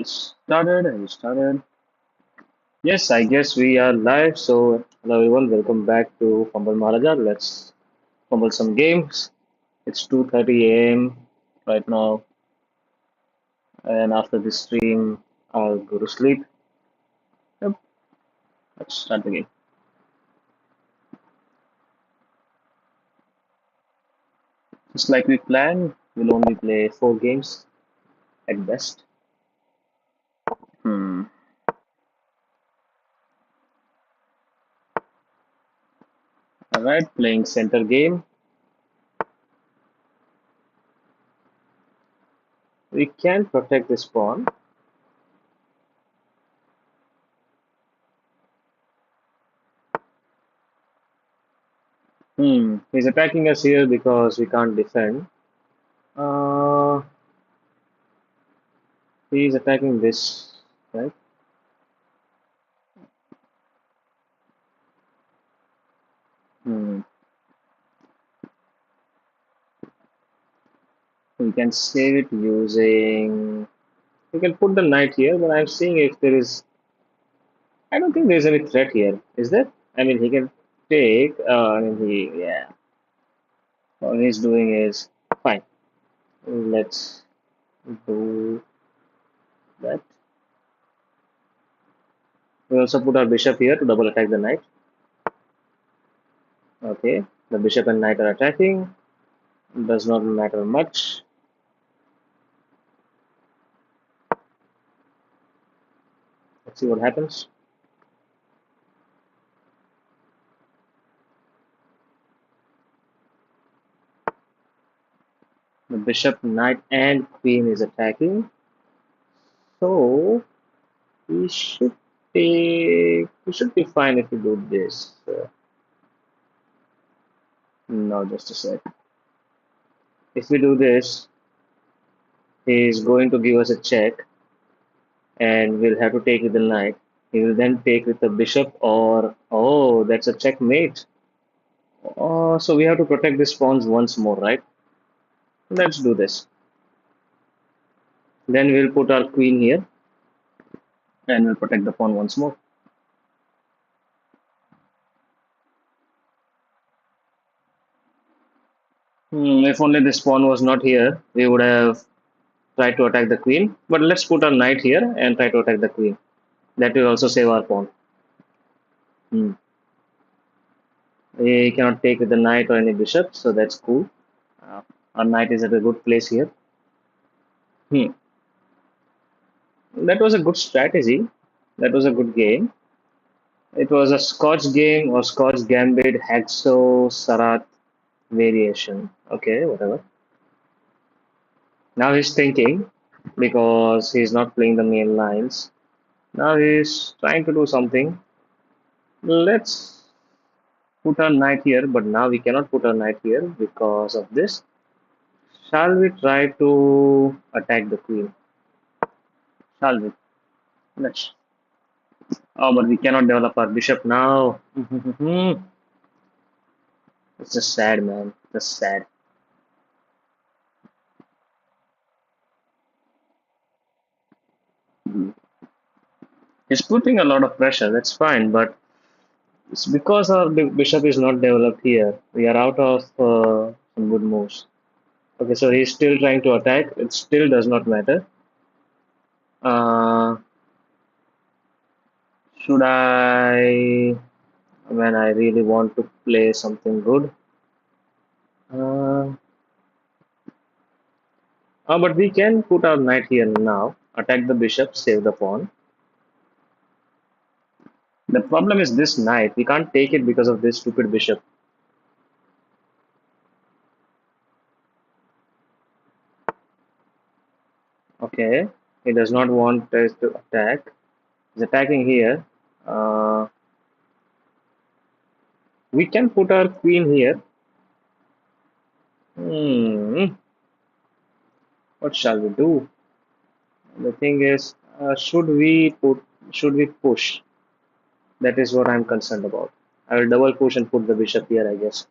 We started. Yes, I guess we are live. So, hello everyone, welcome back to Fumble Maharaja. Let's fumble some games. It's 2:30 a.m. right now, and after this stream, I'll go to sleep. Yep, let's start the game. Just like we planned, we'll only play 4 games at best. Hmm. All right, playing center game. We can protect this pawn. He's attacking us here because we can't defend. Uh, he's attacking this, right? Hmm. We can save it using. We can put the knight here, but I'm seeing if there is. I don't think there's any threat here. Is there? I mean, he can take. I mean, yeah. All he's doing is fine. Let's do that. We also put our bishop here to double attack the knight. Okay, the bishop and knight are attacking. Does not matter much. Let's see what happens. The bishop, knight, and queen is attacking. So we should we should be fine if we do this. No, just a sec. If we do this, he's going to give us a check, and we'll have to take with the knight. He will then take with the bishop, or oh, that's a checkmate. Oh, so we have to protect these pawns once more, right? Let's do this. Then we'll put our queen here, and we'll protect the pawn once more. If only this pawn was not here, we would have tried to attack the queen. But let's put our knight here and try to attack the queen. That will also save our pawn. Hmm. He cannot take with the knight or any bishop, so that's cool. Uh, our knight is at a good place here. Hmm. That was a good strategy. That was a good game. It was a Scotch game or Scotch Gambit Haxo Sarat variation. Okay, whatever. Now he's thinking because he's not playing the main lines. Now he's trying to do something. Let's put our knight here, but now we cannot put our knight here because of this. Shall we try to attack the queen? Shall we? Let's. Oh, but we cannot develop our bishop now. It's just sad, man. Just sad. He's putting a lot of pressure. That's fine, but it's because our bishop is not developed here. We are out of some good moves. Okay, so he's still trying to attack. It still does not matter. Uh, should I, when I really want to play something good? Uh, but we can put our knight here now. Attack the bishop, save the pawn. The problem is this knight. We can't take it because of this stupid bishop. Okay, he does not want us to attack. He's attacking here. Uh, we can put our queen here. Hmm, what shall we do? The thing is, should we push? That is what I'm concerned about. I will double push and put the bishop here, I guess.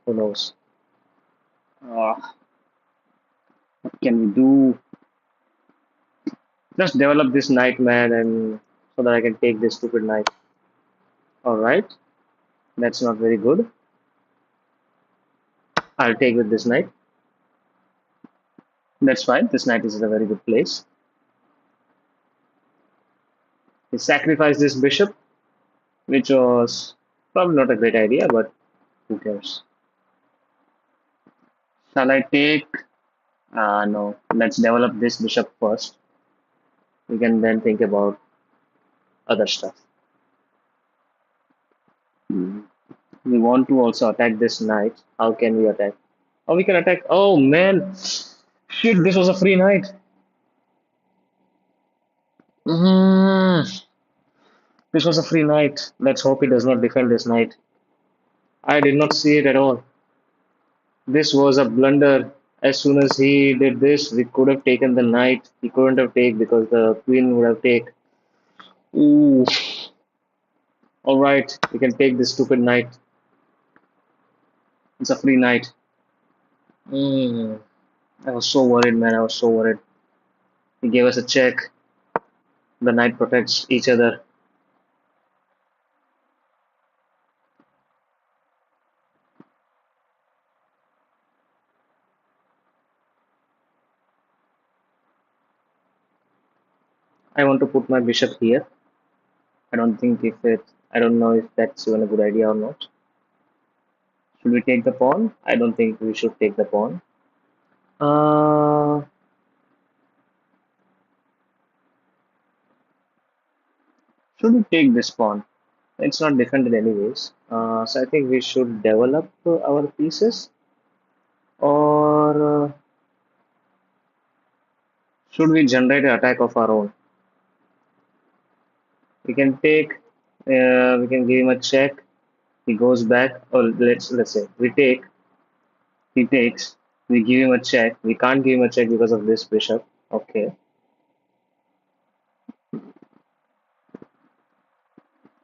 Who knows? What can we do? Just develop this knight, man, and so that I can take this stupid knight. All right, that's not very good. I'll take with this knight. That's fine. This knight is in a very good place. He sacrificed this bishop, which was probably not a great idea, but who cares? Shall I take? No. Let's develop this bishop first. We can then think about other stuff. Hmm. We want to also attack this knight. How can we attack? Oh, we can attack. Oh man, shit! This was a free knight. Mhm. This was a free knight. Let's hope he does not defend this knight. I did not see it at all. This was a blunder. As soon as he did this, we could have taken the knight. He couldn't have taken because the queen would have taken. Ooh. All right, we can take this stupid knight. It's a free knight. Mm. I was so worried, man. I was so worried. He gave us a check. The knight protects each other. I want to put my bishop here. I don't think if it. I don't know if that's even a good idea or not. Should we take the pawn? I don't think we should take the pawn. Uh, should we take this pawn? It's not defended anyways. So I think we should develop our pieces, or should we generate an attack of our own? We can take. We can give him a check. He goes back. Or let's say we take. He takes. We give him a check. We can't give him a check because of this bishop. Okay.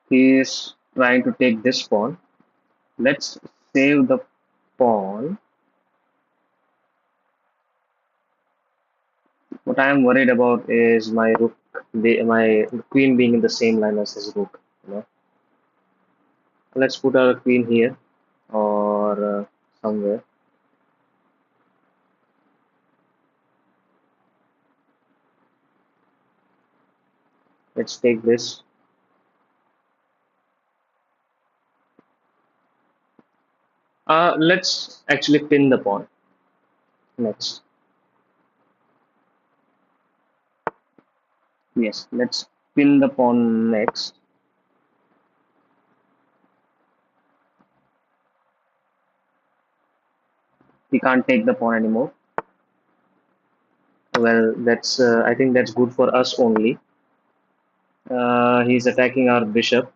He is trying to take this pawn. Let's save the pawn. What I am worried about is my rook, my queen being in the same line as his rook. You know, let's put our queen here or somewhere. Let's take this. Let's actually pin the pawn next. Yes, let's pin the pawn next. We can't take the pawn anymore. Well, that's I think that's good for us only. He's attacking our bishop,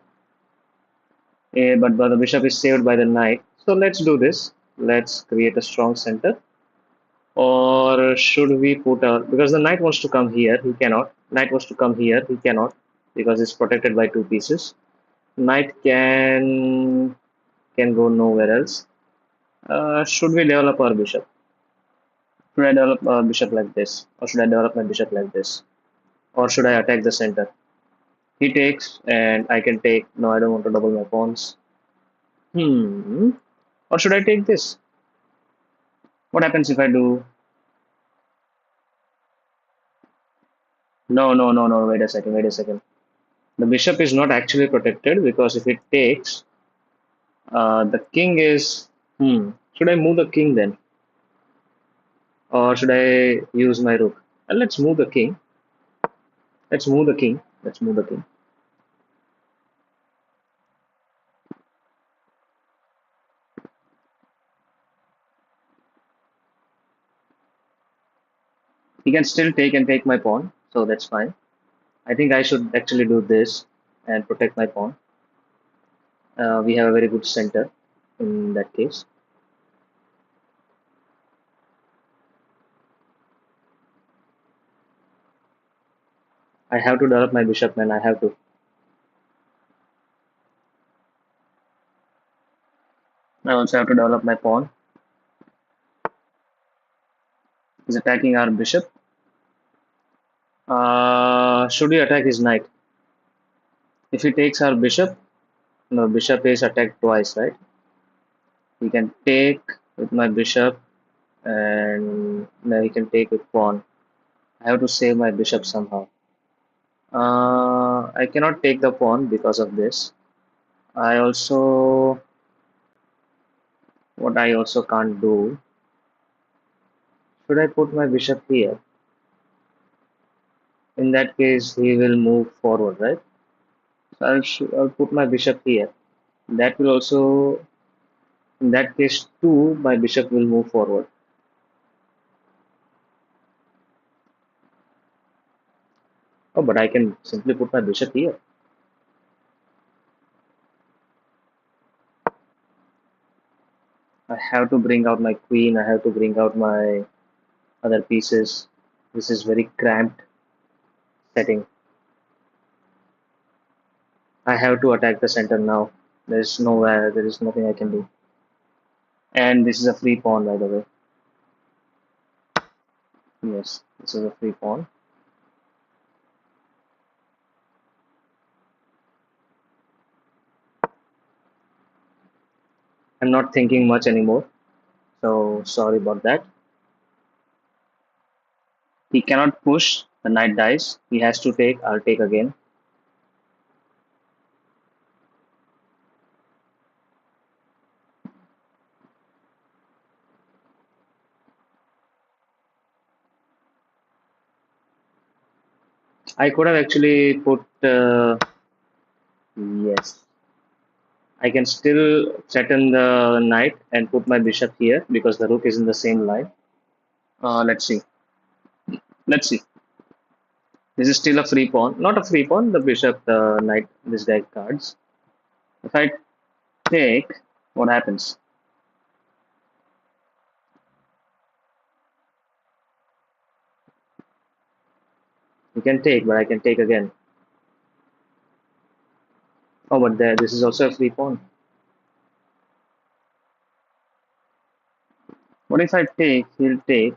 but the bishop is saved by the knight. So let's do this. Let's create a strong center. Or should we put a because the knight wants to come here, he cannot. Knight wants to come here, he cannot because it's protected by two pieces. Knight can go nowhere else. Should we develop our bishop? Should I develop our bishop like this, or should I develop my bishop like this, or should I attack the center? He takes, and I can take. No, I don't want to double my pawns. Hmm. Or should I take this? What happens if I do? No, no, no, no. Wait a second. Wait a second. The bishop is not actually protected because if it takes, the king is. Should I move the king then, or should I use my rook? Let's move the king. Let's move the king. Let's move the king. He can still take and take my pawn, so that's fine. I think I should actually do this and protect my pawn. We have a very good center in that case. I have to develop my bishop, man. I have to. I also have to develop my pawn. He's attacking our bishop. Should we attack his knight? If he takes our bishop, no, bishop is attacked twice, right? We can take with my bishop, and now he can take with pawn. I have to save my bishop somehow. I cannot take the pawn because of this. I also, what I also can't do, should I put my bishop here? In that case, he will move forward, right? So I'll put my bishop here. That will also, in that case too, my bishop will move forward. Oh, but I can simply put my bishop here. I have to bring out my queen. I have to bring out my other pieces. This is very cramped setting. I have to attack the center now. There is nowhere. There is nothing I can do. And this is a free pawn, by the way. Yes, this is a free pawn. I'm not thinking much anymore. So sorry about that. He cannot push. The knight dies. He has to take. I'll take again. I could have actually put. Yes. I can still threaten the knight and put my bishop here because the rook is in the same line. Let's see. Let's see. This is still a free pawn. Not a free pawn. The bishop, the knight, this guy cards. If I take, what happens? You can take, but I can take again. Oh, but there, this is also a free pawn. What if I take? He'll take.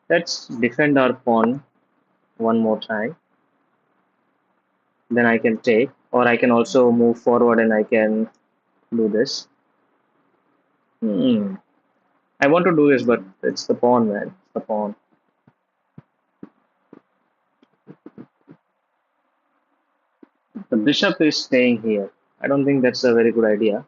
Let's defend our pawn one more time. Then I can take, or I can also move forward and I can do this. Hmm. I want to do this, but it's the pawn, man. It's the pawn. The bishop is staying here. I don't think that's a very good idea.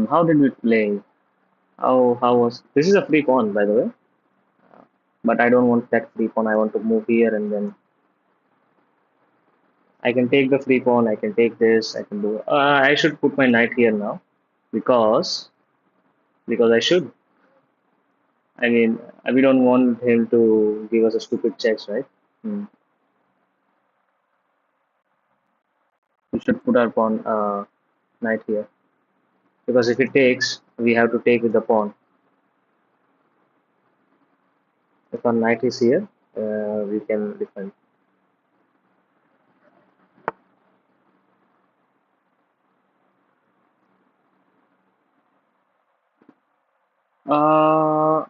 How did we play? How was this is a free pawn, by the way. But I don't want that free pawn. I want to move here and then I can take the free pawn. I can take this. I can do. I should put my knight here now because I should. I mean, we don't want him to give us a stupid checks, right? Hmm. We should put our pawn knight here because if it takes, we have to take with the pawn. If our knight is here, we can defend. Uh,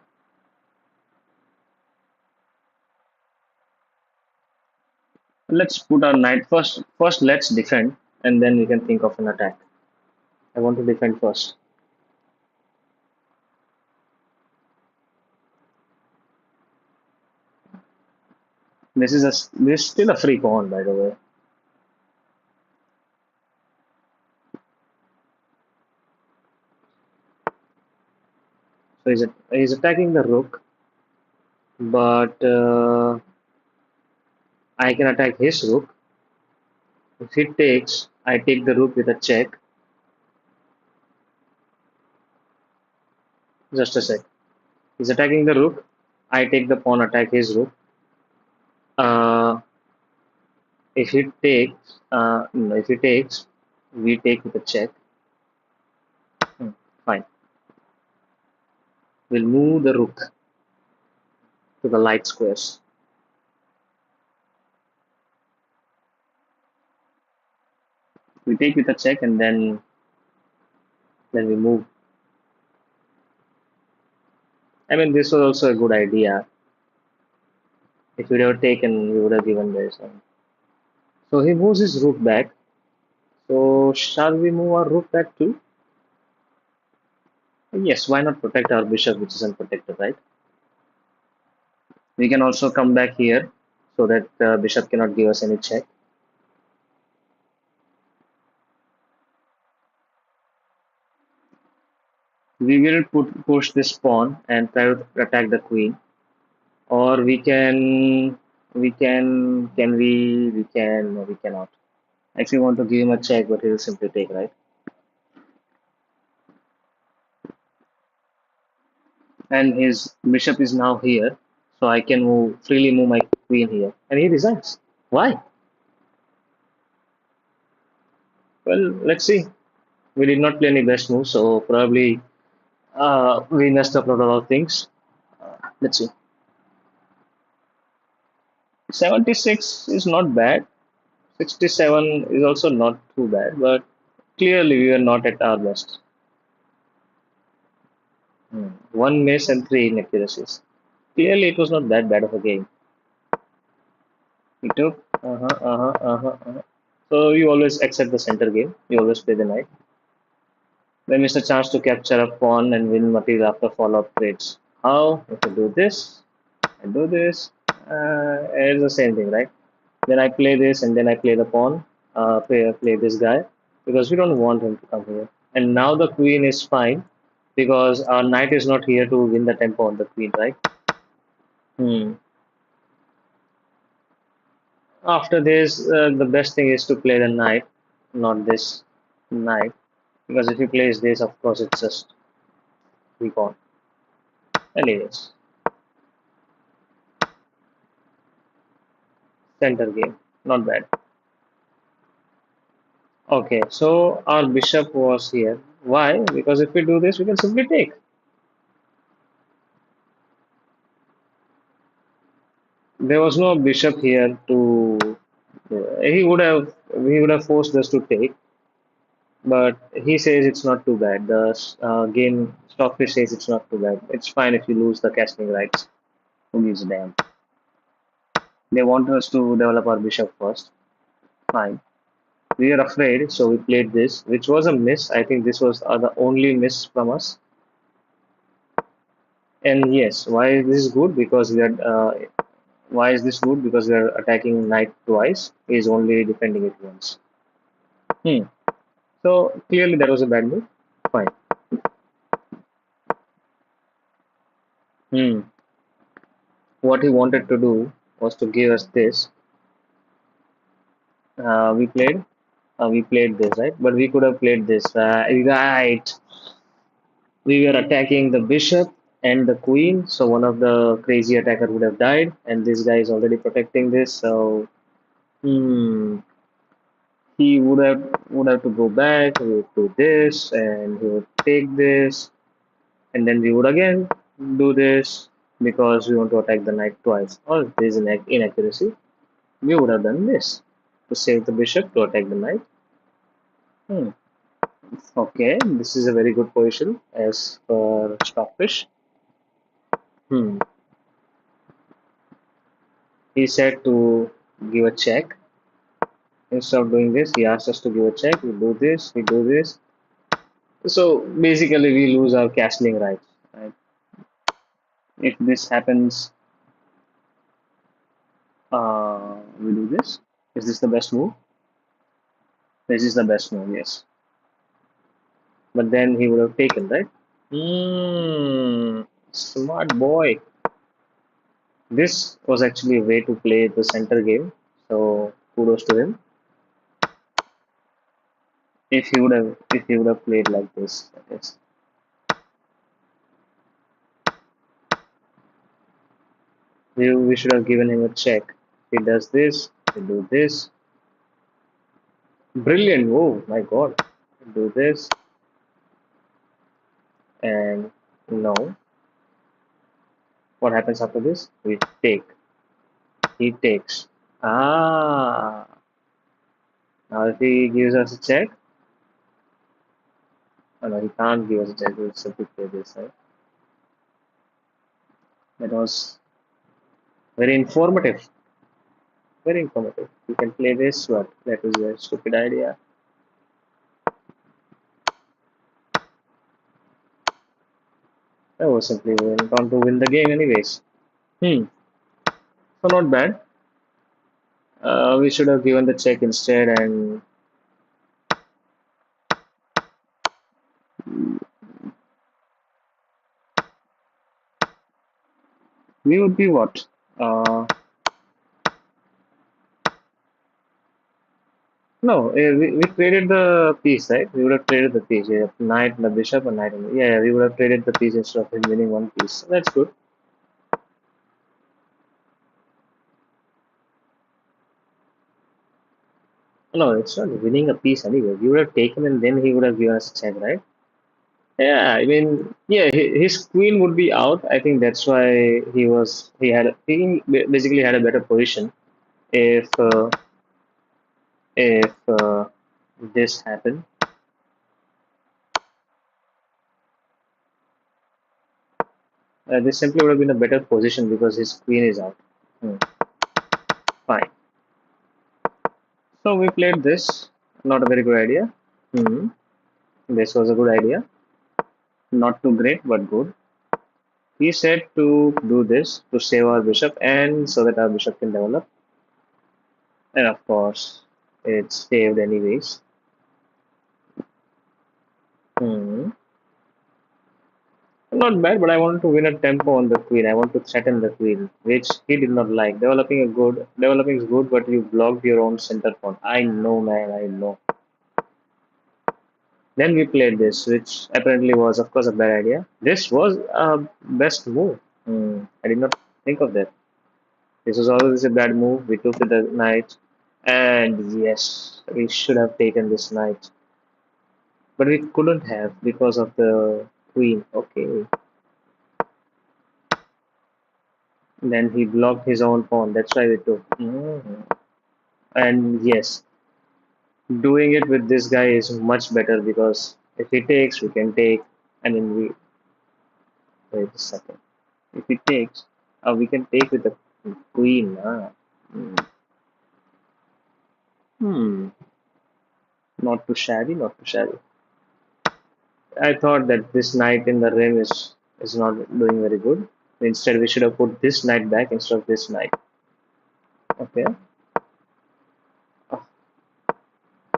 let's put our knight first. First, let's defend, and then we can think of an attack. I want to defend first. This is still a free pawn, by the way. So he's attacking the rook, but I can attack his rook. If he takes, I take the rook with a check. Just a sec. He's attacking the rook. I take the pawn, attack his rook. Uh, if he takes, no, if he takes, we take with a check. Hmm, fine. We'll move the rook to the light squares. We take with a check and then Then we move. I mean, this was also a good idea. If we'd have taken, we would have given this. So he moves his rook back. So shall we move our rook back too? Yes, why not protect our bishop, which is unprotected, right? We can also come back here so that bishop cannot give us any check. We will push this pawn and try to attack the queen, or we cannot. Actually, want to give him a check, but he will simply take, right? And his bishop is now here, so I can freely move my queen here, and he resigns. Why? Well, let's see. We did not play any best move, so probably we messed up a lot of things. Let's see. 76 is not bad. 67 is also not too bad, but clearly we were not at our best. One miss and three inaccuracies. Clearly, it was not that bad of a game. He took. So you always accept the center game. You always play the knight. Then miss a chance to capture a pawn and win material after follow-up trades. How? If I do this, I do this. It's the same thing, right? Then I play this and then I play the pawn. Play this guy because we don't want him to come here. And now the queen is fine because our knight is not here to win the tempo on the queen, right? Hmm. After this, the best thing is to play the knight, not this knight, because if he plays this, of course, it's just weak on. Anyways, center game, not bad. Okay, so our bishop was here. Why? Because if we do this, we can simply take. There was no bishop here to. He would have forced us to take, but he says it's not too bad. The game Stockfish says it's not too bad. It's fine if you lose the casting rights. Who gives a damn? They want us to develop our bishop first. Fine. We are afraid, so we played this, which was a miss. I think this was the only miss from us. And yes, why is this good? Because we are. Why is this good? Because we are attacking knight twice. He is only defending it once. Hmm. So clearly that was a bad move. Fine. Hmm. What he wanted to do was to give us this. We played. We played this, right? But we could have played this, right? We were attacking the bishop and the queen, so one of the crazy attacker would have died, and this guy is already protecting this, so hmm, he would have to go back. He would do this, and he would take this, and then we would again do this because we want to attack the knight twice. Or if there is an inaccuracy, we would have done this to save the bishop to attack the knight. Hmm. Okay, this is a very good position as per Stockfish. Hmm. He said to give a check. Instead of doing this, he asked us to give a check. We do this, we do this. So basically, we lose our castling rights. Right? If this happens, we do this. Is this the best move? This is the best move, yes. But then he would have taken, right? Hmm, smart boy. This was actually a way to play the center game. So kudos to him. If he would have played like this, I guess. We should have given him a check. He does this, we do this. Brilliant. Oh my god. Do this and no. What happens after this? We take. He takes. Ah. Now if he gives us a check, Oh, no, he can't give us a check. We'll simply play this, right? That was very informative. Very informative. You can play this, but that was a stupid idea. I was simply went on to win the game anyways. Hmm. So not bad. We should have given the check instead, and we would be what? No, we traded the piece, right? We would have traded the piece. Yeah, knight and the bishop and knight. And, yeah, we would have traded the piece instead of him winning one piece. So that's good. No, it's not winning a piece anyway. We would have taken and then he would have given us a check, right? Yeah, I mean, yeah, his queen would be out. I think that's why he basically had a better position if if this happened. This simply would have been a better position because his queen is out. Hmm, fine. So we played this. Not a very good idea. Hmm. This was a good idea. Not too great, but good. He said to do this to save our bishop and so that our bishop can develop. And of course, it's saved anyways. Hmm. Not bad, but I wanted to win a tempo on the queen. I want to threaten the queen, which he did not like. Developing is good, but you blocked your own center pawn. I know, man. I know. Then we played this, which apparently was, of course, a bad idea. This was a best move. I did not think of that. This was always a bad move. We took the knight, and yes, we should have taken this knight, but we couldn't have because of the queen. Okay, then he blocked his own pawn. That's why we took. And yes, doing it with this guy is much better because if he takes, we can take. I mean, we wait a second. If he takes, we can take with the queen. Hmm. Hmm. Not too shabby. Not too shabby. I thought that this knight in the rim is not doing very good. Instead, we should have put this knight back instead of this knight. Okay. Oh,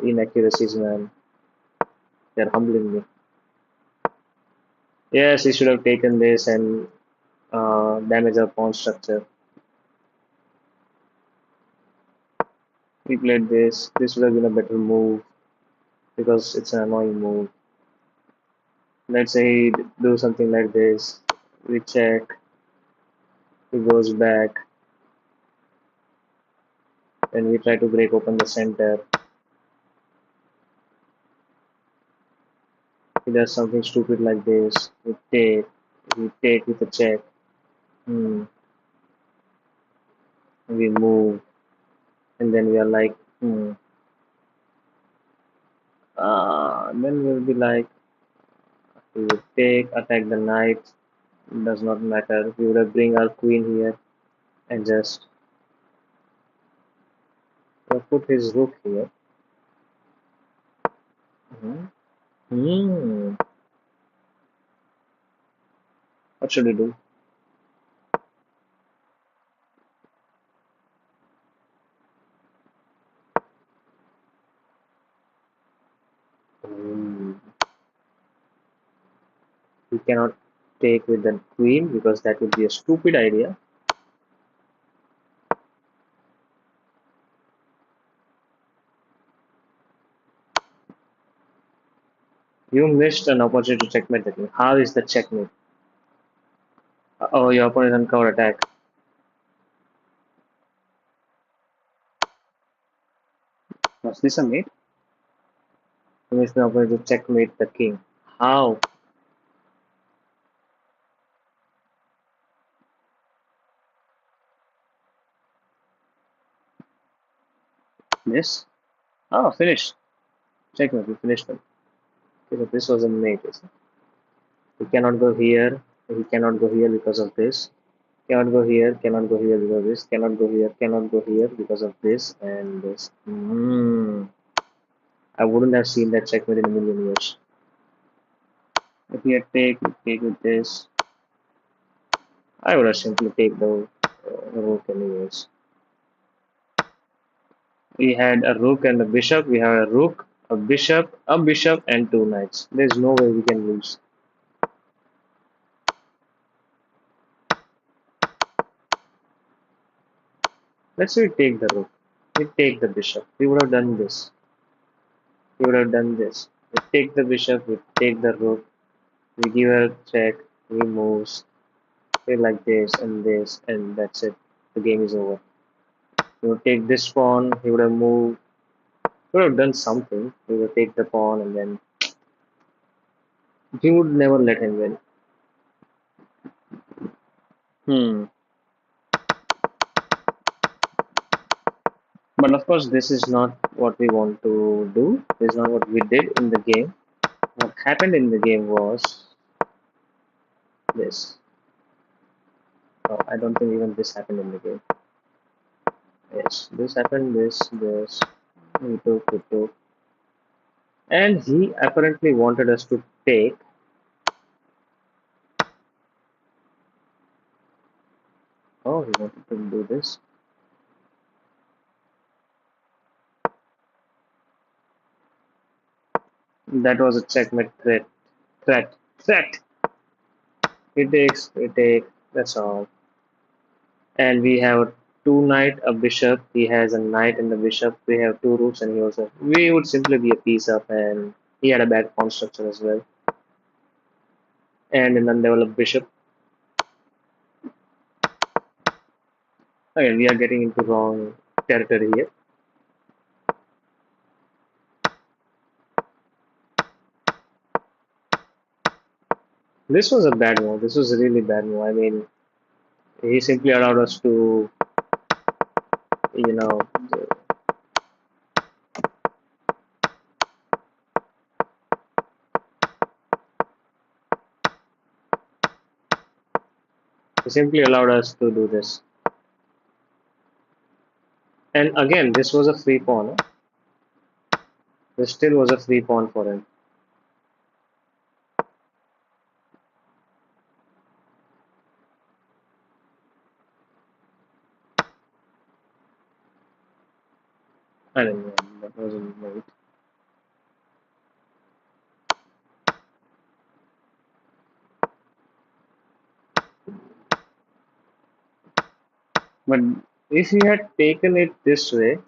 inaccuracies, man. They're humbling me. Yes, he should have taken this and damage our pawn structure. We played this. This would have been a better move because it's an annoying move. Let's say he do something like this. We check. He goes back, and we try to break open the center. He does something stupid like this. We take with a check. Hmm. We move, and then we are like, then we'll be like, we would take, attack the knight, does not matter. We would have bring our queen here and just put his rook here. Hmm. Hmm. What should we do? Hmm. We cannot take with the queen because that would be a stupid idea. You missed an opportunity to checkmate the king. How is the checkmate? Oh, your opponent is on counter attack. Was this a mate? You missed the opportunity to checkmate the king. How? This? Oh, finished. Checkmate. We finished them. Okay, so this was a mate. He cannot go here. He cannot go here because of this. Cannot go here. Cannot go here because of this. Cannot go here. Cannot go here because of this and this. I wouldn't have seen that checkmate in a million years. If he had take with this, I would have simply take the rook anyways. We had a rook and a bishop. We have a rook, a bishop, and two knights. There's no way we can lose. Let's say we take the rook. We take the bishop. We would have done this. We would have done this. We take the bishop. We take the rook. We give her a check. He moves. We like this, and that's it. The game is over. He would take this pawn. He would have moved. He would have done something. He would take the pawn, and then he would never let him win. Hmm. But of course, this is not what we want to do. This is not what we did in the game. What happened in the game was this. Oh, I don't think even this happened in the game. Yes, this happened. This. We took. And he apparently wanted us to take. Oh, he wanted to do this. That was a checkmate threat. Threat. He takes. We take. That's all. And we have a two knight, a bishop. He has a knight and a bishop. We have two rooks, and he also. We would simply be a piece up, and he had a bad pawn structure as well, and an undeveloped bishop. Again, we are getting into wrong territory here. This was a bad move. This was a really bad move. I mean, he simply allowed us to, you know, he simply allowed us to do this. And again, this was a free pawn. This still was a free pawn for him. I don't know. That wasn't right. But if he had taken it this way,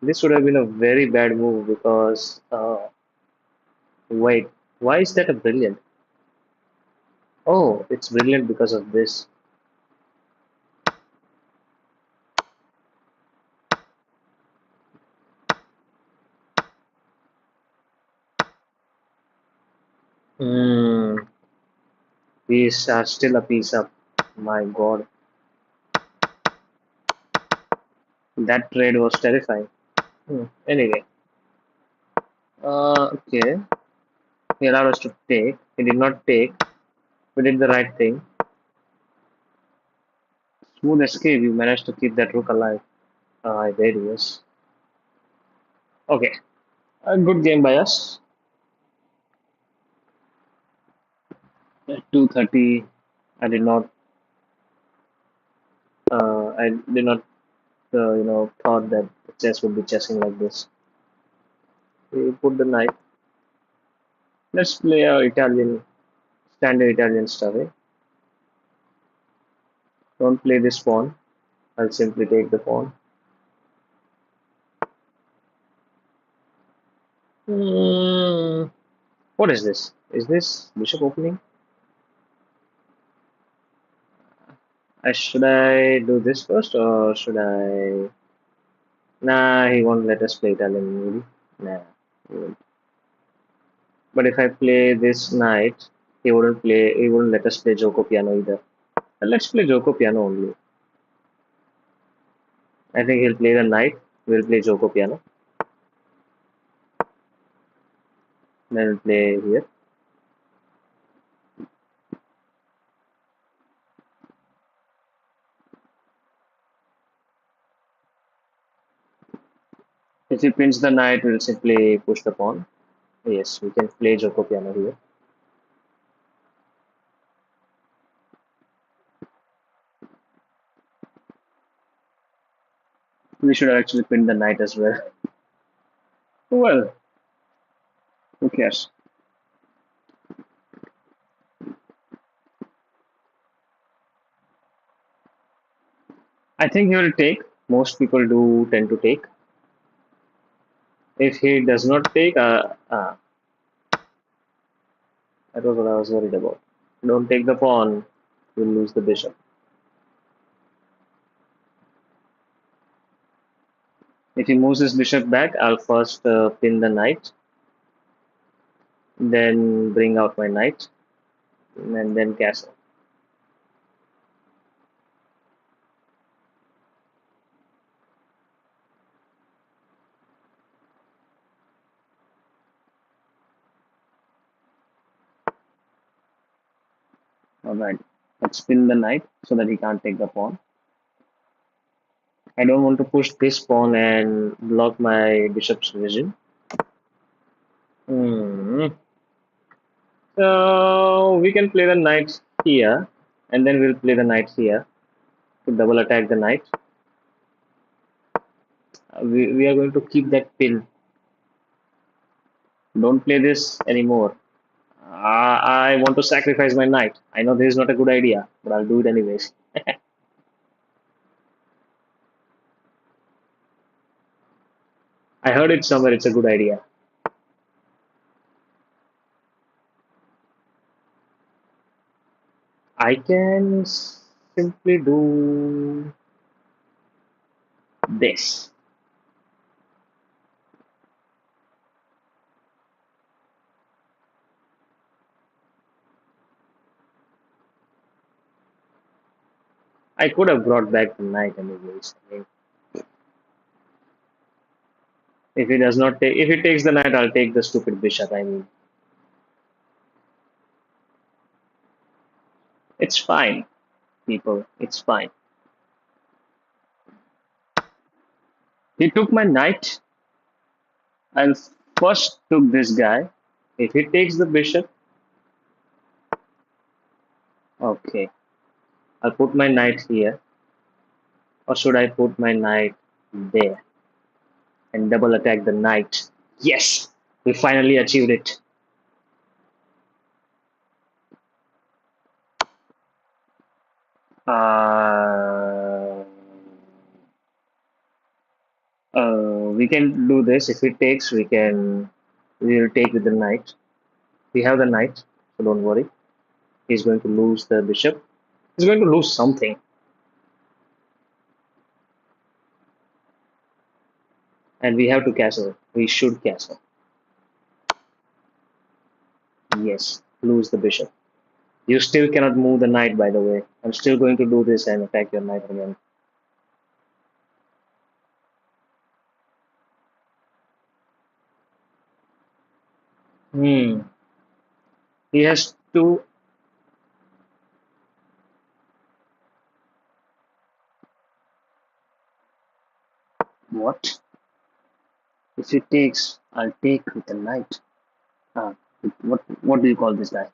this would have been a very bad move because, wait, why is that a brilliant? Oh, it's brilliant because of this. Hmm, we are still a piece up. My God, that trade was terrifying. Anyway, okay, he allowed us to take. He did not take. We did the right thing. Smooth escape. You managed to keep that rook alive. There he is. Okay, a good game by us. 2:30. I did not. I did not thought that chess would be chessing like this. We put the knight. Let's play our Italian standard Italian stuff. Eh? Don't play this pawn. I'll simply take the pawn. Hmm. What is this? Is this bishop opening? Should I do this first or should I? Nah, he won't let us play Italian. Maybe. Nah, he won't. But if I play this knight, he wouldn't play. He wouldn't let us play Joko Piano either. Let's play Joko Piano only. I think he'll play the knight. We'll play Joko Piano. Then we'll play here. If he pins the knight, we'll simply push the pawn. Yes, we can play Joko Piano here. We should have actually pinned the knight as well. Well, who cares? I think he will take. Most people do tend to take. If he does not take, that was what I was worried about. Don't take the pawn, you'll lose the bishop. If he moves his bishop back, I'll first pin the knight, then bring out my knight, and then castle. Alright, let's pin the knight so that he can't take the pawn. I don't want to push this pawn and block my bishop's vision. Hmm. So we can play the knight here, and then we'll play the knight here to double attack the knight. We are going to keep that pin. Don't play this anymore. I want to sacrifice my knight. I know this is not a good idea, but I'll do it anyways. I heard it somewhere. It's a good idea. I can simply do this. I could have brought back the knight anyways. I mean, if he does not take, if he takes the knight, I'll take the stupid bishop. I mean, it's fine, people. It's fine. He took my knight. I'll first took this guy. If he takes the bishop, okay. I'll put my knight here, or should I put my knight there and double attack the knight? Yes, we finally achieved it. Uh, we can do this. If it takes, we will take with the knight. We have the knight, so don't worry. He's going to lose the bishop. He's going to lose something, and we have to castle. We should castle. Yes, lose the bishop. You still cannot move the knight, by the way. I'm still going to do this and attack your knight again. Hmm. He has to. What? If he takes, I'll take with the knight. Ah, what do you call this guy?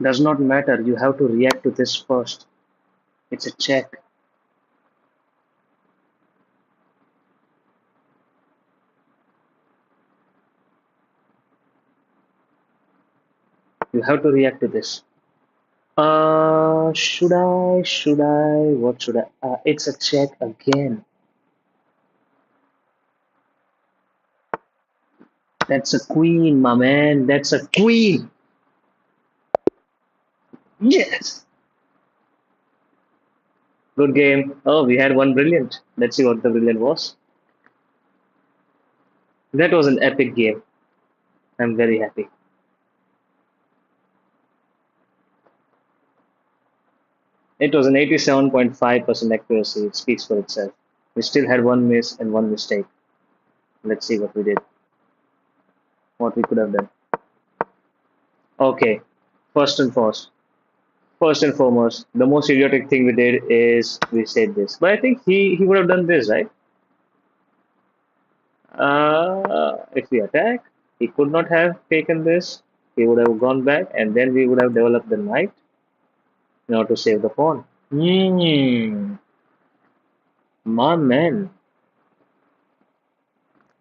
Does not matter. You have to react to this first. It's a check. You have to react to this. Should I? Should I? What should I? It's a check again. That's a queen, my man. That's a queen. Yes. Good game. Oh, we had one brilliant. Let's see what the brilliant was. That was an epic game. I'm very happy. It was an 87.5% accuracy. It speaks for itself. We still had one miss and one mistake. Let's see what we did, what we could have done. Okay, first and foremost, first and foremost, the most idiotic thing we did is we said this. But I think he would have done this, right? If we attack, he could not have taken this. He would have gone back, and then we would have developed the knight in order to save the pawn. Hmm, my man,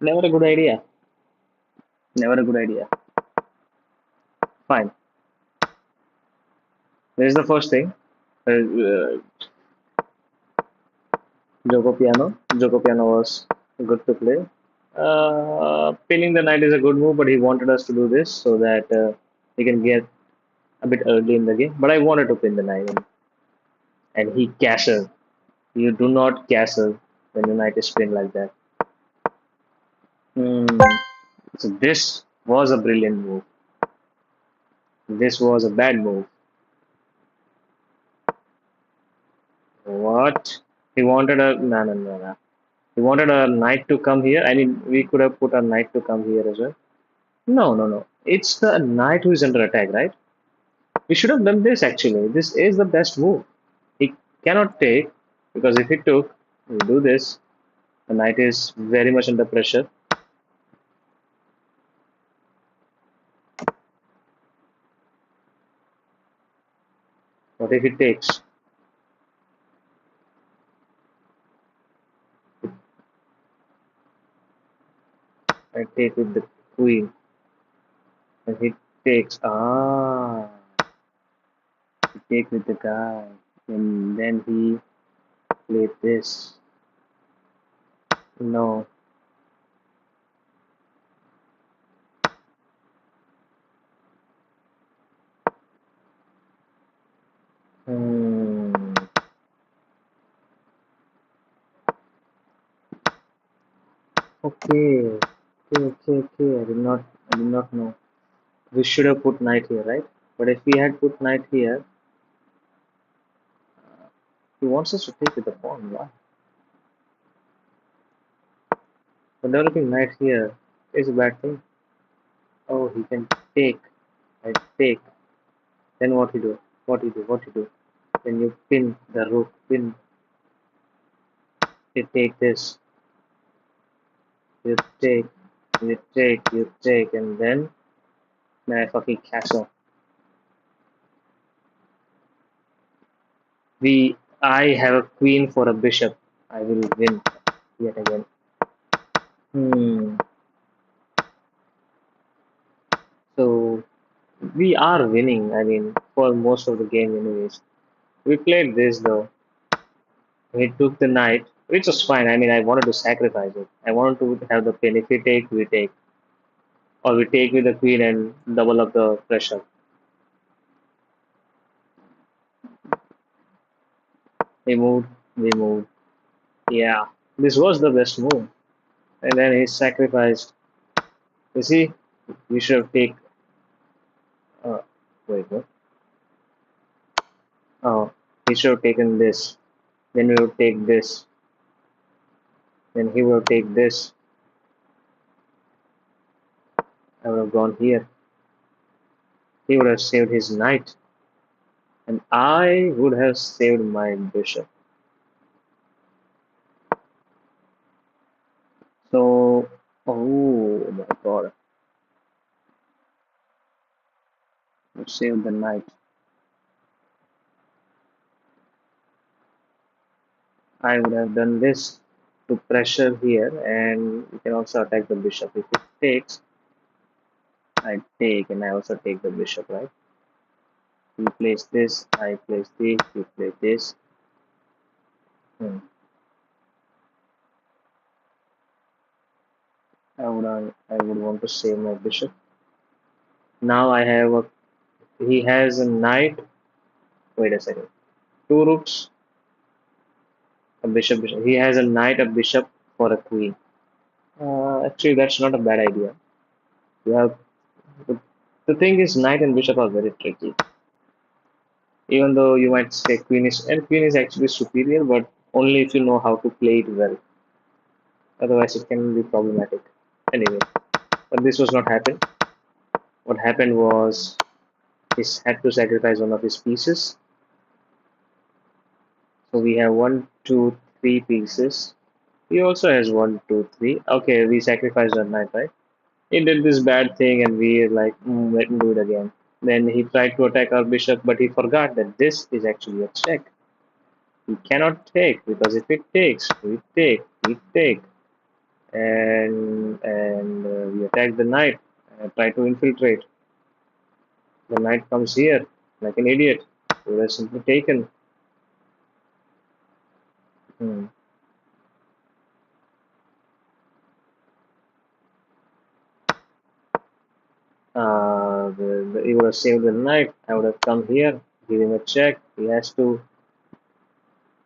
never a good idea. Never a good idea. Fine. This is the first thing. Uh, Joko Piano was good to play. Pinning the knight is a good move, but he wanted us to do this so that he can get a bit early in the game. But I wanted to pin the knight, and he castled. You do not castle when the knight is pinned like that. Hmm. So this was a brilliant move. This was a bad move. What? He wanted a no. He wanted a knight to come here. I mean, we could have put a knight to come here as well. No. It's the knight who is under attack, right? We should have done this actually. This is the best move. He cannot take because if he took, we do this. The knight is very much under pressure. What if he takes? I take with the queen, and he takes. He take with the guy, and then he played this. No. Hmm. Okay. Okay. I did not know. We should have put knight here, right? But if we had put knight here, he wants us to take with the pawn. Why? But developing knight here is a bad thing. Oh, he can take. I take. Then what he do? What he do? What he do? Then you pin the rook. Pin. You take this. You take. You take. You take. And then I fucking castle. We. I have a queen for a bishop. I will win yet again. Hmm. So we are winning. I mean, for most of the game, anyways. We played this though. We took the knight, which was fine. I mean, I wanted to sacrifice it. I wanted to have the pin. If we take, we take. Or we take with the queen and double up the pressure. He moved, we moved. Yeah, this was the best move. And then he sacrificed. You see, we should have taken. Uh, wait, what? Oh, he should have taken this. Then we would take this. Then he would take this. I would have gone here. He would have saved his knight. And I would have saved my bishop. So, oh my god. We saved the knight. I would have done this to pressure here, and you can also attack the bishop. If it takes, I take, and I also take the bishop, right? You place this, I place this, you play this. Hmm. I would want to save my bishop. Now I have a. He has a knight. Wait a second. Two rooks, a bishop. He has a knight, a bishop for a queen. Actually, that's not a bad idea. You have the, the thing is, knight and bishop are very tricky. Even though you might say queen is actually superior, but only if you know how to play it well. Otherwise, it can be problematic. Anyway, but this was not happen. What happened was he had to sacrifice one of his pieces. So we have one, two, three pieces. He also has one, two, three. Okay, we sacrificed one knight, right? He did this bad thing, and we like, let him do it again. Then he tried to attack our bishop, but he forgot that this is actually a check. He cannot take because if it takes, we take, and we attack the knight. Try to infiltrate. The knight comes here like an idiot. We were simply taken. Hmm. He would have saved the knight. I would have come here, give him a check. He has to.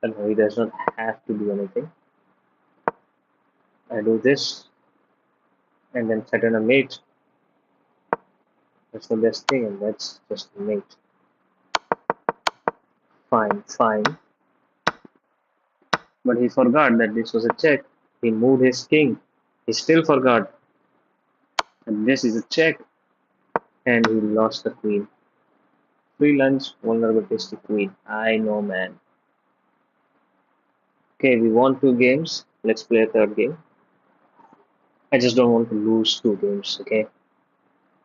No, he does not have to do anything. I do this and then threaten a mate. That's the best thing, and that's just a mate. Fine, fine. But he forgot that this was a check. He moved his king. He still forgot that this is a check, and he lost the queen. Free lunch, vulnerabilities to queen. I know, man. Okay, we won two games. Let's play a third game. I just don't want to lose two games. Okay,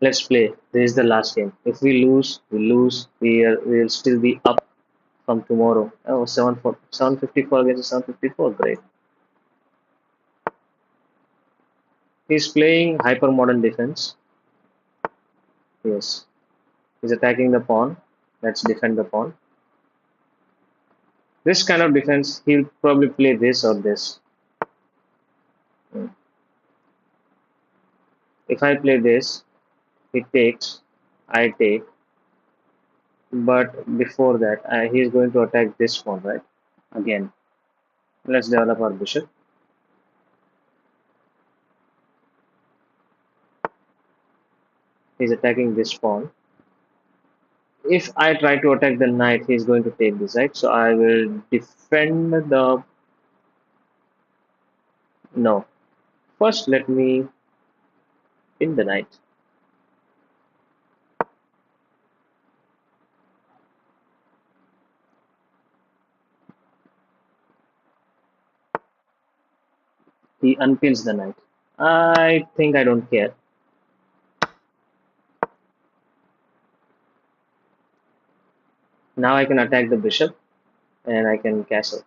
let's play. This is the last game. If we lose, we lose. We'll still be up from tomorrow. Oh, 754 against 754. Great. He's playing hyper modern defense. Yes. He's attacking the pawn. Let's defend the pawn. This kind of defense, he'll probably play this or this. Hmm. If I play this, he takes, I take. But before that, he's going to attack this pawn, right? Again. Let's develop our bishop. He's attacking this pawn. If I try to attack the knight, he's going to take this, right? So I will defend the. No. First, let me pin the knight. He unpins the knight. I think I don't care. Now I can attack the bishop and I can castle.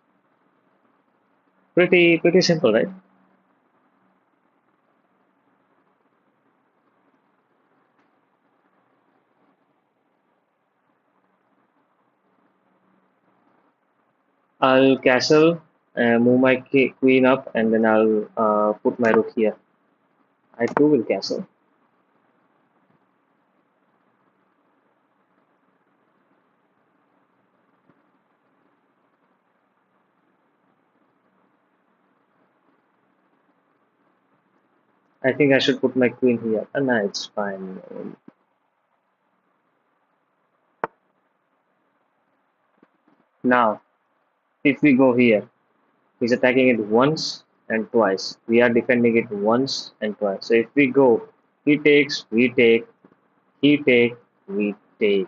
Pretty simple, right? I'll castle, move my queen up, and then I'll put my rook here. I too will castle. I think I should put my queen here. No, it's fine. Now, if we go here, he's attacking it once and twice. We are defending it once and twice. So if we go, he takes, we take, he take, we take.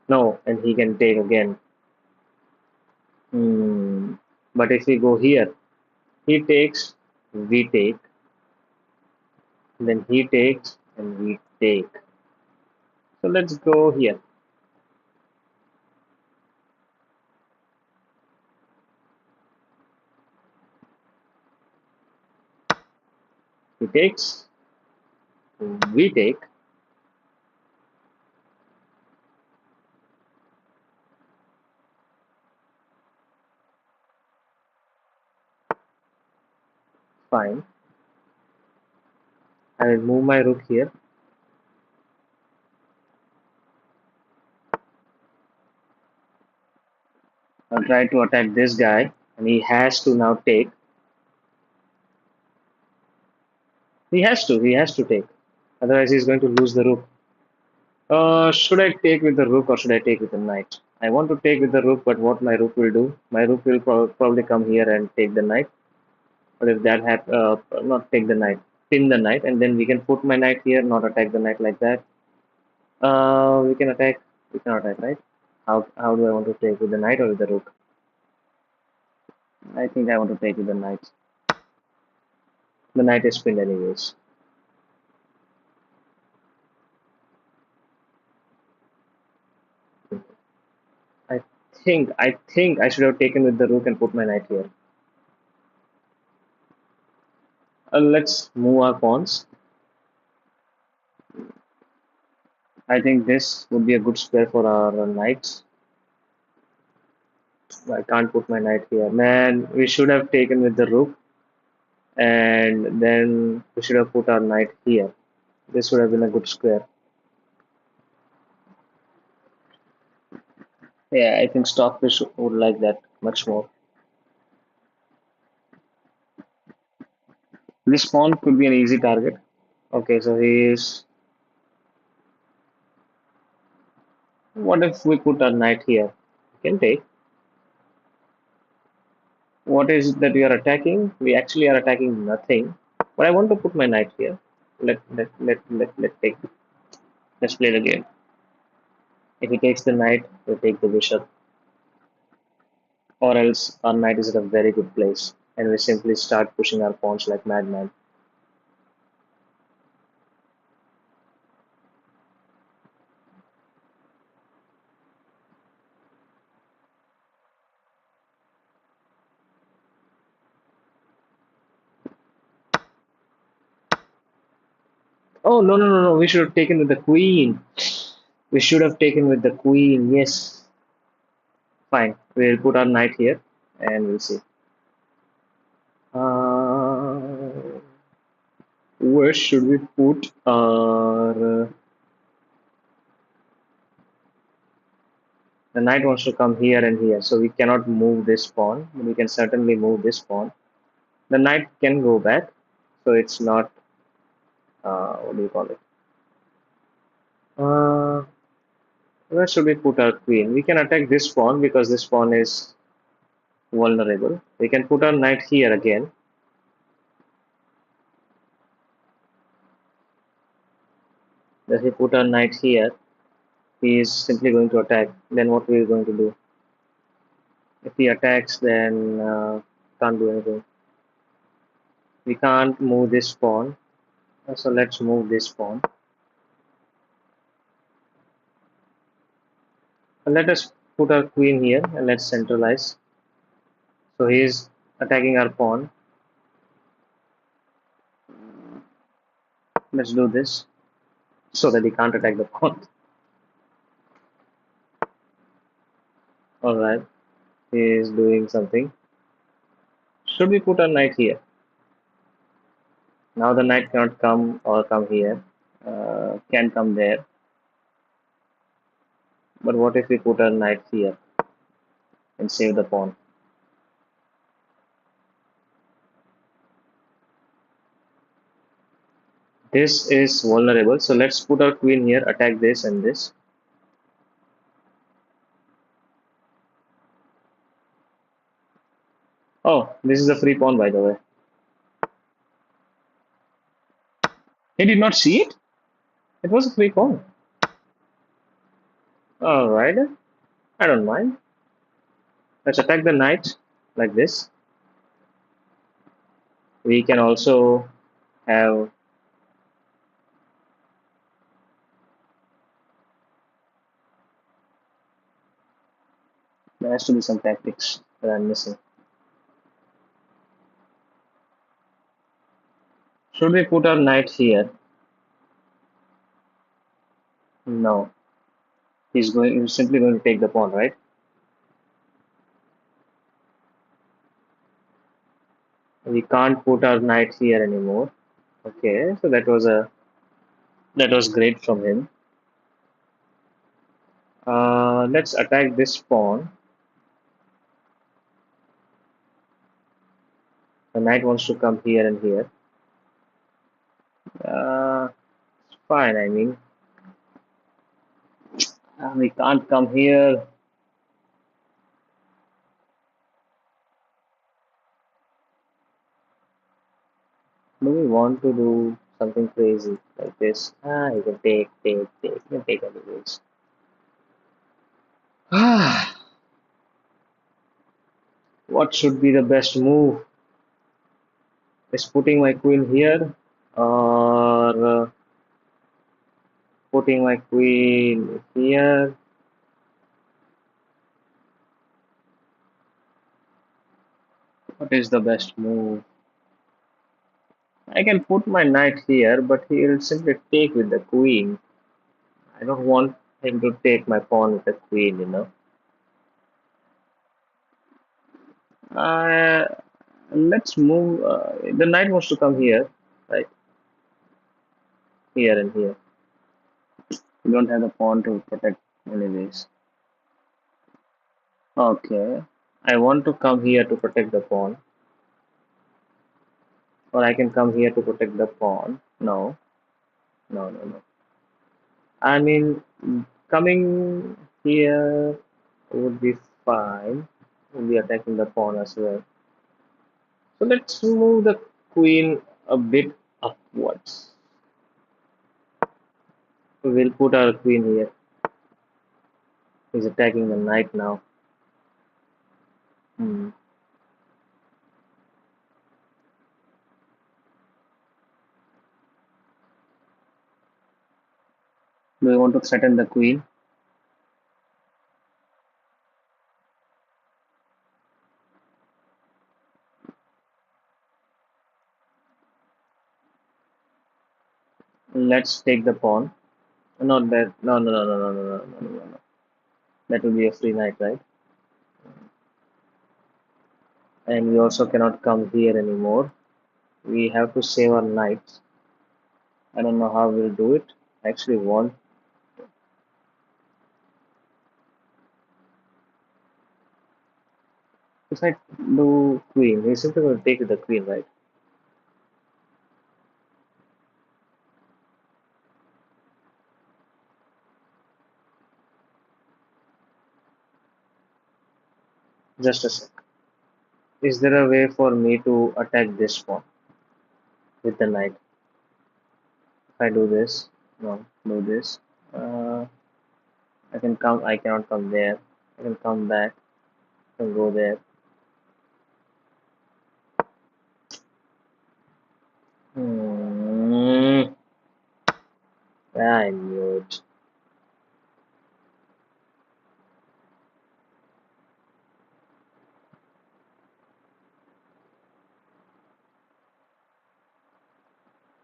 No, and he can take again. Hmm. But if we go here, he takes, we take, then he takes, and we take. So let's go here. He takes, we take, fine. I will move my rook here. I'll try to attack this guy, and he has to now take. He has to take. Otherwise, he's going to lose the rook. Should I take with the rook or should I take with the knight? I want to take with the rook, but what my rook will do? My rook will probably come here and take the knight. But if that not take the knight, pin the knight, and then we can put my knight here, not attack the knight like that. We can attack. We can attack, right? How do I want to take with the knight or with the rook? I think I want to take with the knight. The knight is pinned anyways. I think I should have taken with the rook and put my knight here. Let's move our pawns. I think this would be a good square for our knights. I can't put my knight here. Man, we should have taken with the rook and then we should have put our knight here. This would have been a good square. Yeah, I think Stockfish would like that much more. This pawn could be an easy target. Okay, so he is. What if we put our knight here? We can take. What is it that we are attacking? We actually are attacking nothing. But I want to put my knight here. Let take. Let's play the game. If he takes the knight, we take the bishop. Or else our knight is at a very good place. And we simply start pushing our pawns like madman. Oh no. We should have taken with the queen. We should have taken with the queen. Yes. Fine. We'll put our knight here and we'll see. Uh, where should we put our. The knight wants to come here and here, so we cannot move this pawn, but we can certainly move this pawn. The knight can go back, so it's not. What do you call it? Uh, where should we put our queen? We can attack this pawn because this pawn is vulnerable. We can put our knight here again. If we put our knight here, he is simply going to attack. Then what we are going to do? If he attacks, then can't do anything. We can't move this pawn, so let's move this pawn. Let us put our queen here and let's centralize. So he is attacking our pawn. Let's do this so that he can't attack the pawn. Alright, he is doing something. Should we put our knight here? Now the knight cannot come or come here. Can come there. But what if we put our knight here and save the pawn? This is vulnerable, so let's put our queen here, attack this and this. Oh, this is a free pawn, by the way. He did not see it? It was a free pawn. Alright, I don't mind. Let's attack the knight like this. We can also have. There has to be some tactics that I'm missing. Should we put our knight here? No. He's simply going to take the pawn, right? We can't put our knight here anymore. Okay, so that was great from him. Let's attack this pawn. The knight wants to come here and here. It's fine, I mean. We can't come here. Do we want to do something crazy like this? Ah, you can take. You can take anyways. Ah, what should be the best move? Is putting my queen here or putting my queen here? What is the best move? I can put my knight here, but he will simply take with the queen. I don't want him to take my pawn with the queen, you know. Uh, let's move. The knight wants to come here, right? Here and here. We don't have the pawn to protect, anyways. Okay. I want to come here to protect the pawn, or I can come here to protect the pawn. No, no. I mean, coming here would be fine. We'll be attacking the pawn as well. So let's move the queen a bit upwards. We'll put our queen here. He's attacking the knight now. Hmm. Do we want to threaten the queen? Let's take the pawn. Not that. No. That will be a free knight, right? And we also cannot come here anymore. We have to save our knights. I don't know how we'll do it. I actually want. If I do queen, he's simply going to take the queen, right? Just a sec. Is there a way for me to attack this pawn with the knight? If I do this, no, do this. Uh, I can come. I cannot come there. I can come back and go there. Hmm. I knew it.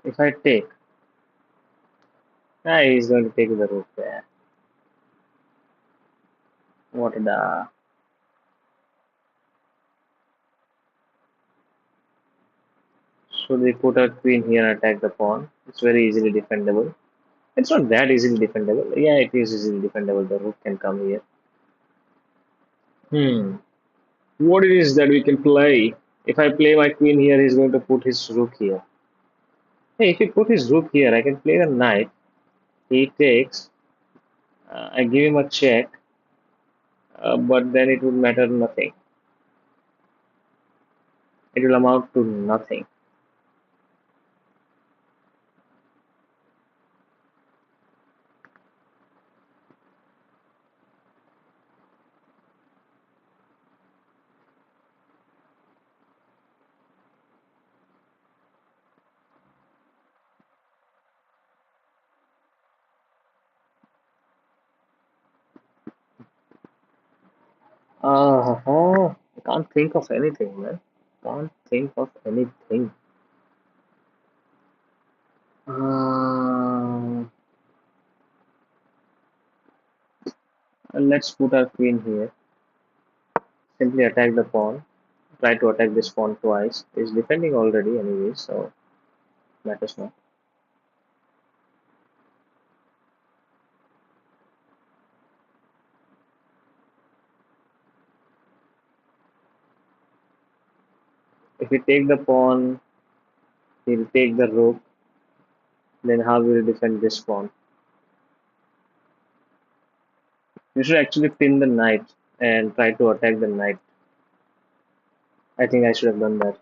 If I take, he's going to take the rook there. What the? Should we put our queen here and attack the pawn? It's very easily defendable. It's not that easily defendable. Yeah, it is easily defendable. The rook can come here. Hmm. What it is that we can play? If I play my queen here, he's going to put his rook here. Hey, if he put his rook here, I can play the knight. He takes. I give him a check, but then it would matter nothing. It will amount to nothing. I can't think of anything, man. Can't think of anything. Uh, let's put our queen here. Simply attack the pawn. Try to attack this pawn twice. It's defending already anyway, so matters not. If we take the pawn, he'll take the rook. Then how will we defend this pawn? We should actually pin the knight and try to attack the knight. I think I should have done that.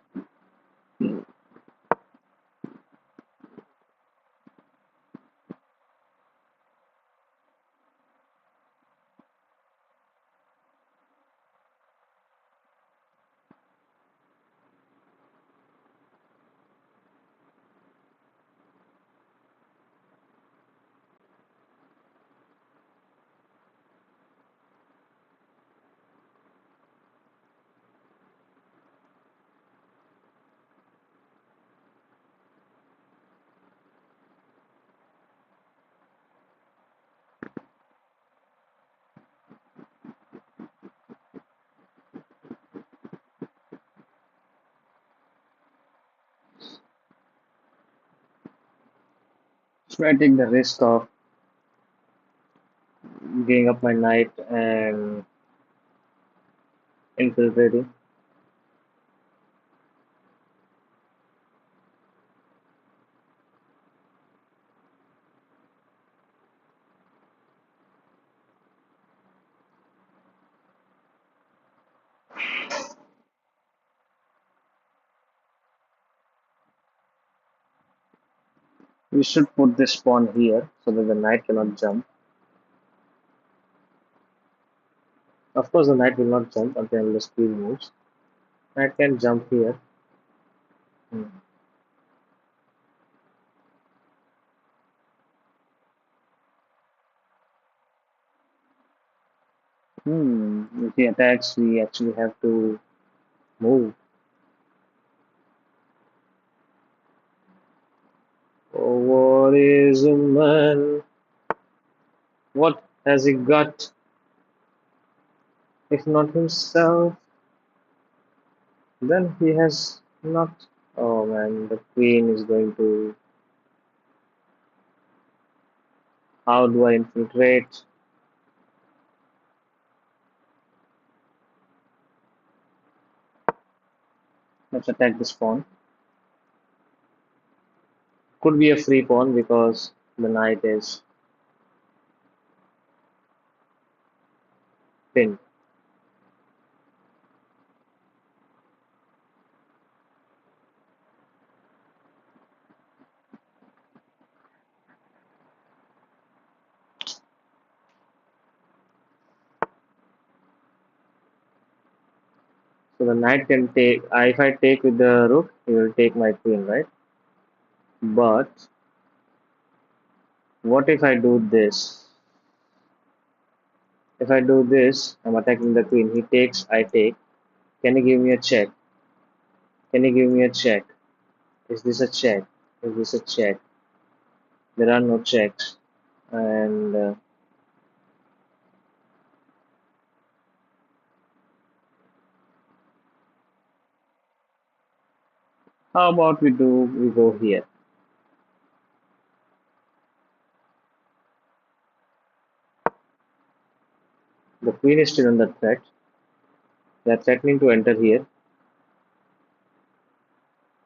Should I take the risk of giving up my knight and infiltrating? We should put this pawn here so that the knight cannot jump. Of course, the knight will not jump until the queen moves. Knight can jump here. Hmm. If he attacks, we actually have to move. Oh, what is a man? What has he got if not himself? Then he has not. Oh man, the queen is going to. How do I infiltrate? Let's attack this pawn. Could be a free pawn because the knight is pinned. So the knight can take. If I take with the rook, he will take my queen, right? But what if I do this? If I do this, I'm attacking the queen. He takes, I take. Can you give me a check? Can you give me a check? Is this a check? Is this a check? There are no checks. And how about we go here? The queen is still under threat. They are threatening to enter here.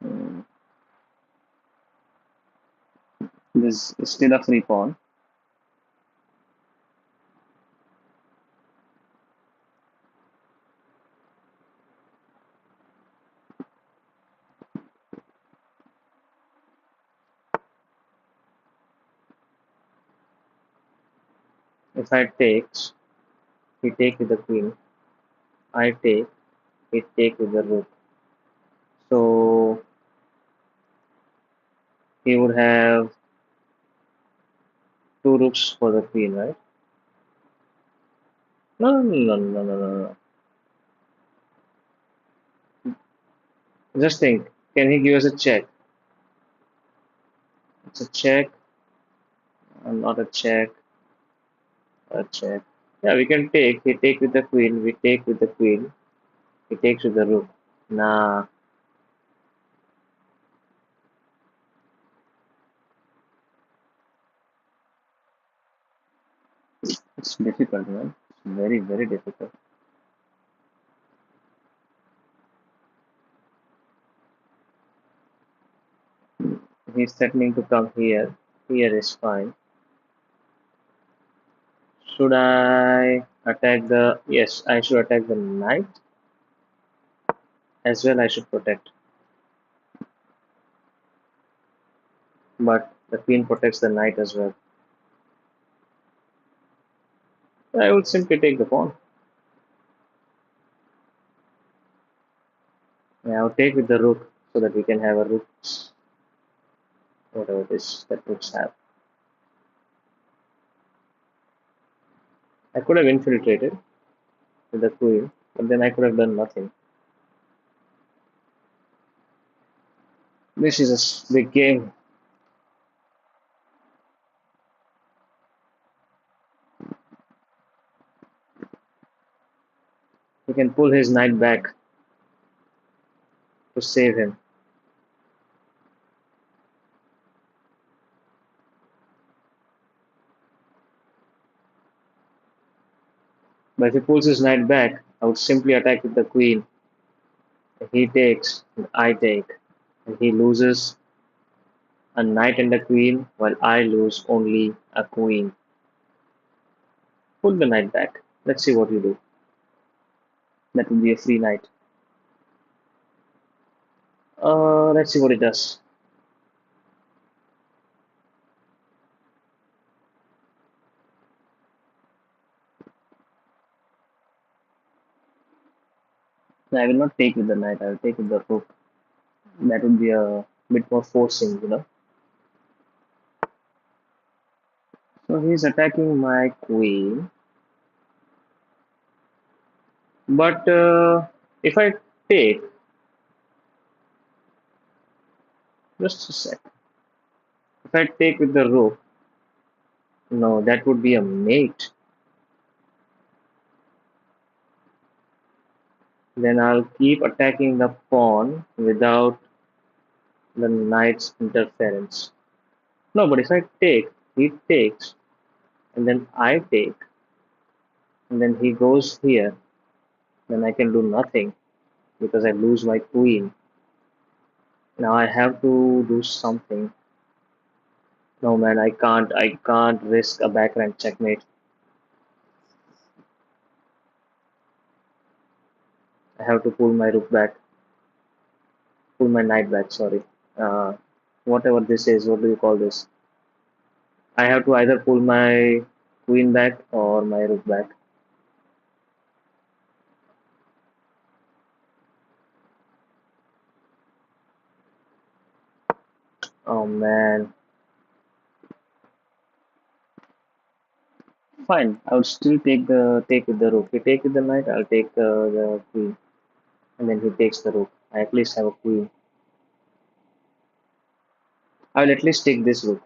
Mm, this is still a free pawn. If I takes, he take with the queen. I take, he take with the rook. So he would have two rooks for the queen, right? No, no, no, no, no, no, no. Just think, can he give us a check? It's a check, not a check, a check. Yeah, we can take. He take with the queen. We take with the queen. He takes with the rook. Nah, it's difficult, man. It's very, very difficult. He's threatening to come here. Here is fine. Should I attack the? Yes, I should attack the knight as well. I should protect, but the queen protects the knight as well. I would simply take the pawn. Yeah, I would take with the rook so that we can have a rook, whatever it is that rooks have. I could have infiltrated with the queen, but then I could have done nothing. This is a big game. He can pull his knight back to save him. But if he pulls his knight back, I would simply attack with the queen. If he takes, and I take, and he loses a knight and a queen, while I lose only a queen. Pull the knight back. Let's see what you do. That would be a free knight. Let's see what it does. I will not take with the knight. I will take with the rook. That would be a bit more forcing, you know. So he's attacking my queen. But if I take, just a sec. If I take with the rook, no, that would be a mate. Then I'll keep attacking the pawn without the knight's interference. No, but if I take, he takes, and then I take, and then he goes here, then I can do nothing because I lose my queen. Now I have to do something. No man, I can't risk a backrank checkmate. I have to pull my rook back, pull my knight back, sorry. Uh, Whatever this is, what do you call this? I have to either pull my queen back or my rook back. Oh man. Fine. I would still take with the rook. He take with the knight, I'll take the queen. And then he takes the rook. I at least have a queen. I'll at least take this rook.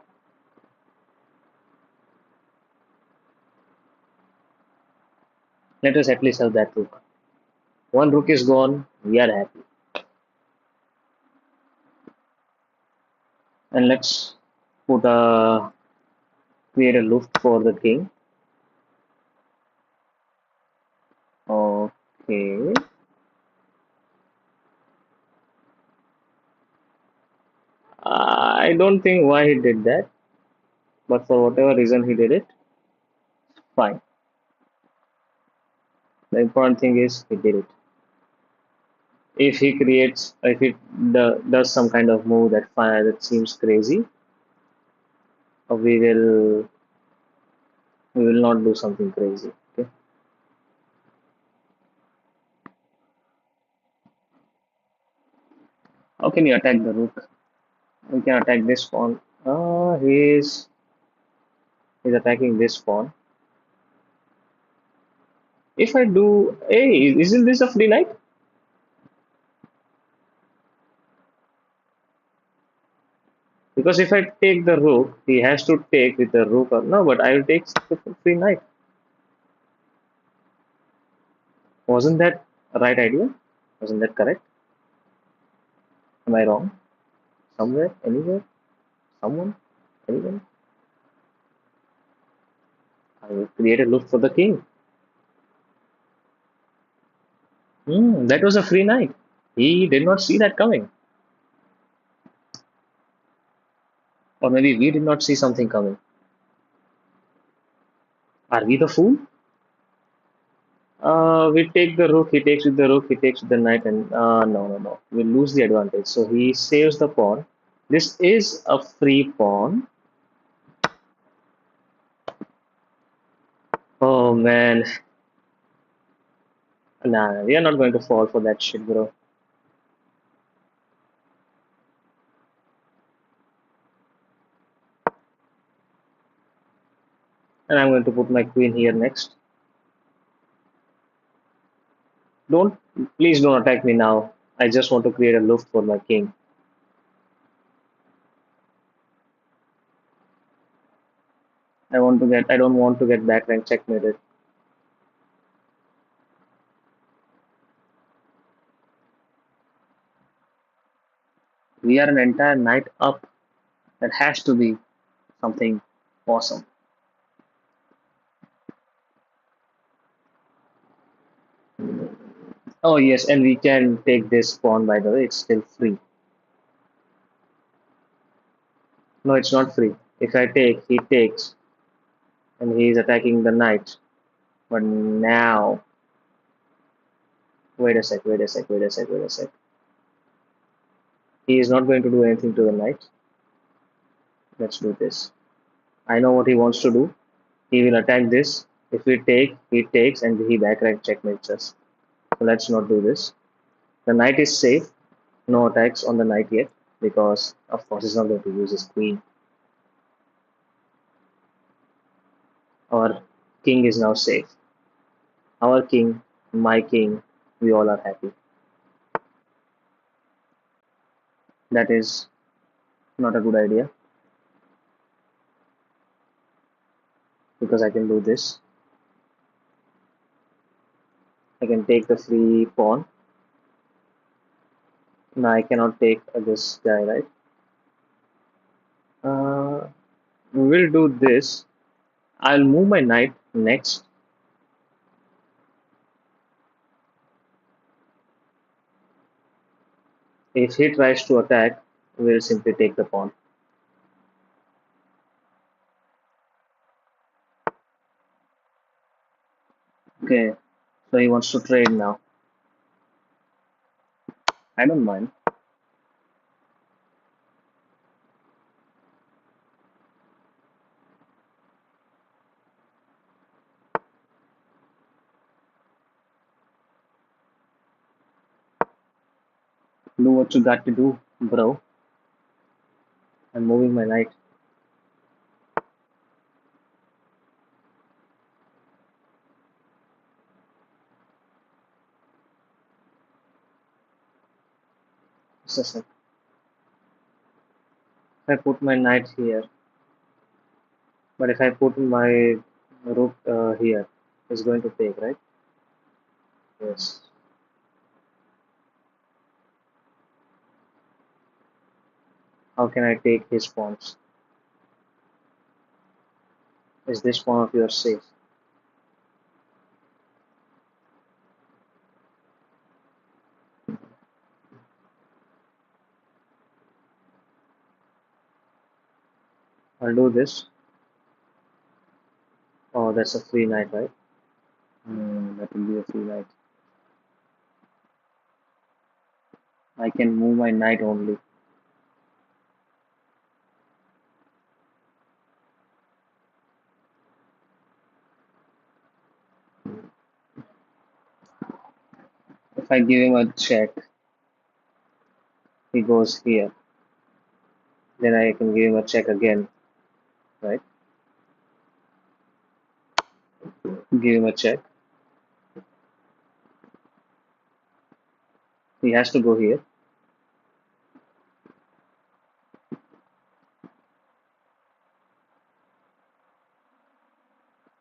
Let us at least have that rook. One rook is gone, we are happy. And let's put a create a loop for the king. Okay. I don't think why he did that, but for whatever reason he did it, fine. The important thing is he did it. If he creates, if he does some kind of move that seems crazy, we will not do something crazy. Okay. How can you attack the rook? We can attack this pawn. He's attacking this pawn. If I do, hey, isn't this a free knight? Because if I take the rook, he has to take with the rook or no, but I will take the free knight. Wasn't that a right idea? Wasn't that correct? Am I wrong? Somewhere, anywhere, someone, anyone? I will create a loop for the king. That was a free knight. He did not see that coming. Or maybe we did not see something coming. Are we the fool? We take the rook, he takes with the rook, he takes with the knight, and no. We lose the advantage. So he saves the pawn. This is a free pawn. Oh man. Nah, we are not going to fall for that shit, bro. And I'm going to put my queen here next. Don't, please don't attack me now. I just want to create a loop for my king. I don't want to get back rank checkmated. We are an entire knight up. That has to be something awesome. Oh yes, and we can take this pawn by the way, it's still free. No, it's not free. If I take, he takes, and he is attacking the knight. But now, wait a sec, wait a sec, wait a sec, wait a sec. He is not going to do anything to the knight. Let's do this. I know what he wants to do. He will attack this. If we take, he takes, and he backride checkmates us. So let's not do this. The knight is safe. No attacks on the knight yet, because of course he's not going to use his queen. Our king is now safe. Our king, my king, we all are happy. That is not a good idea because I can do this. I can take the free pawn. Now I cannot take this guy, right? Uh, we'll do this. I'll move my knight next. If he tries to attack, we'll simply take the pawn. Okay, so he wants to trade now. I don't mind. Do what you got to do, bro. I'm moving my knight. Just a sec. If I put my knight here, but if I put my rook here, it's going to take, right? Yes. How can I take his pawns? Is this pawn of yours safe? I'll do this. Oh, that's a free knight, right? That will be a free knight. I can move my knight only. If I give him a check, he goes here. Then I can give him a check again, right? Give him a check. He has to go here.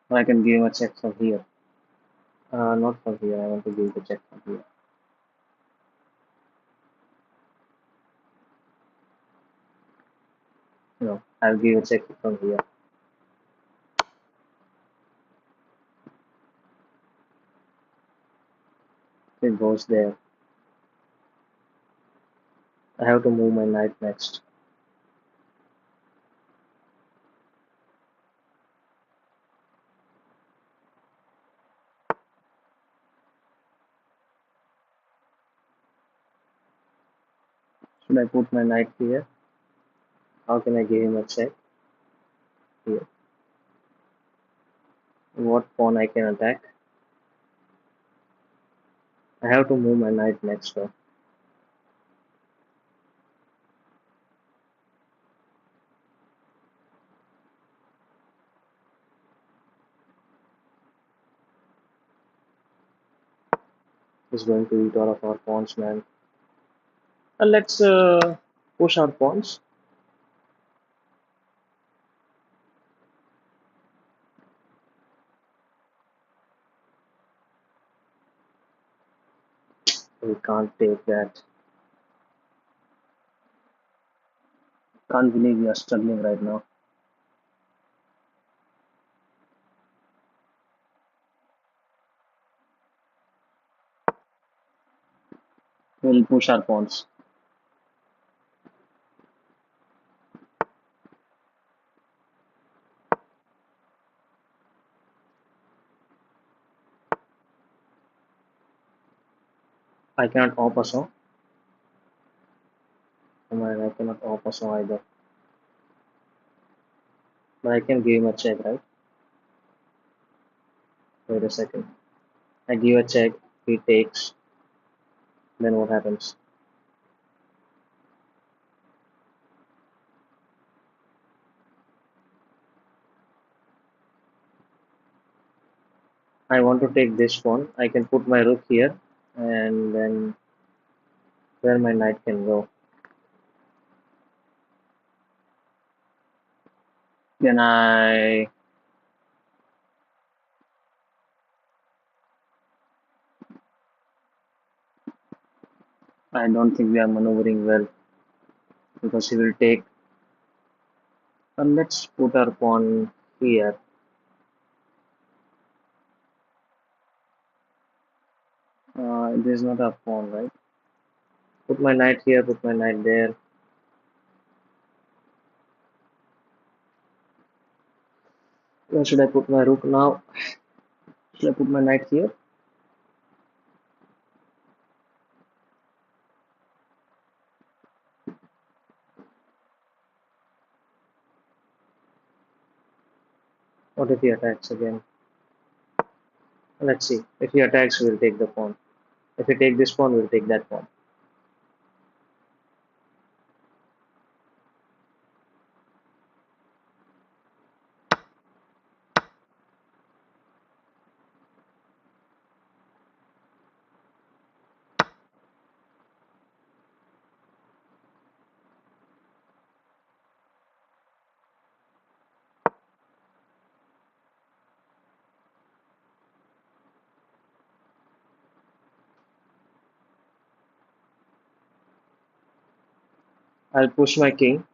Or I can give him a check from here. Not from here. I want to give the check from here. No, I'll give a check from here. It goes there. I have to move my knight next. Should I put my knight here? How can I give him a check? Here. What pawn I can attack? I have to move my knight next door. He's going to eat all of our pawns, man. Let's push our pawns. We can't take that. Can't believe we are struggling right now. We'll push our pawns. I cannot op a song. Come on, I cannot op a song either. But I can give him a check, right? Wait a second. I give a check, he takes, then what happens? I want to take this pawn. I can put my rook here, and then where my knight can go. Then I don't think we are maneuvering well because he will take. And let's put our pawn here. This is not a pawn, right? Put my knight here. Put my knight there. Where should I put my rook now? Should I put my knight here? What if he attacks again? Let's see. If he attacks, we'll take the pawn. If we take this pawn, we'll take that pawn. I'll push my king.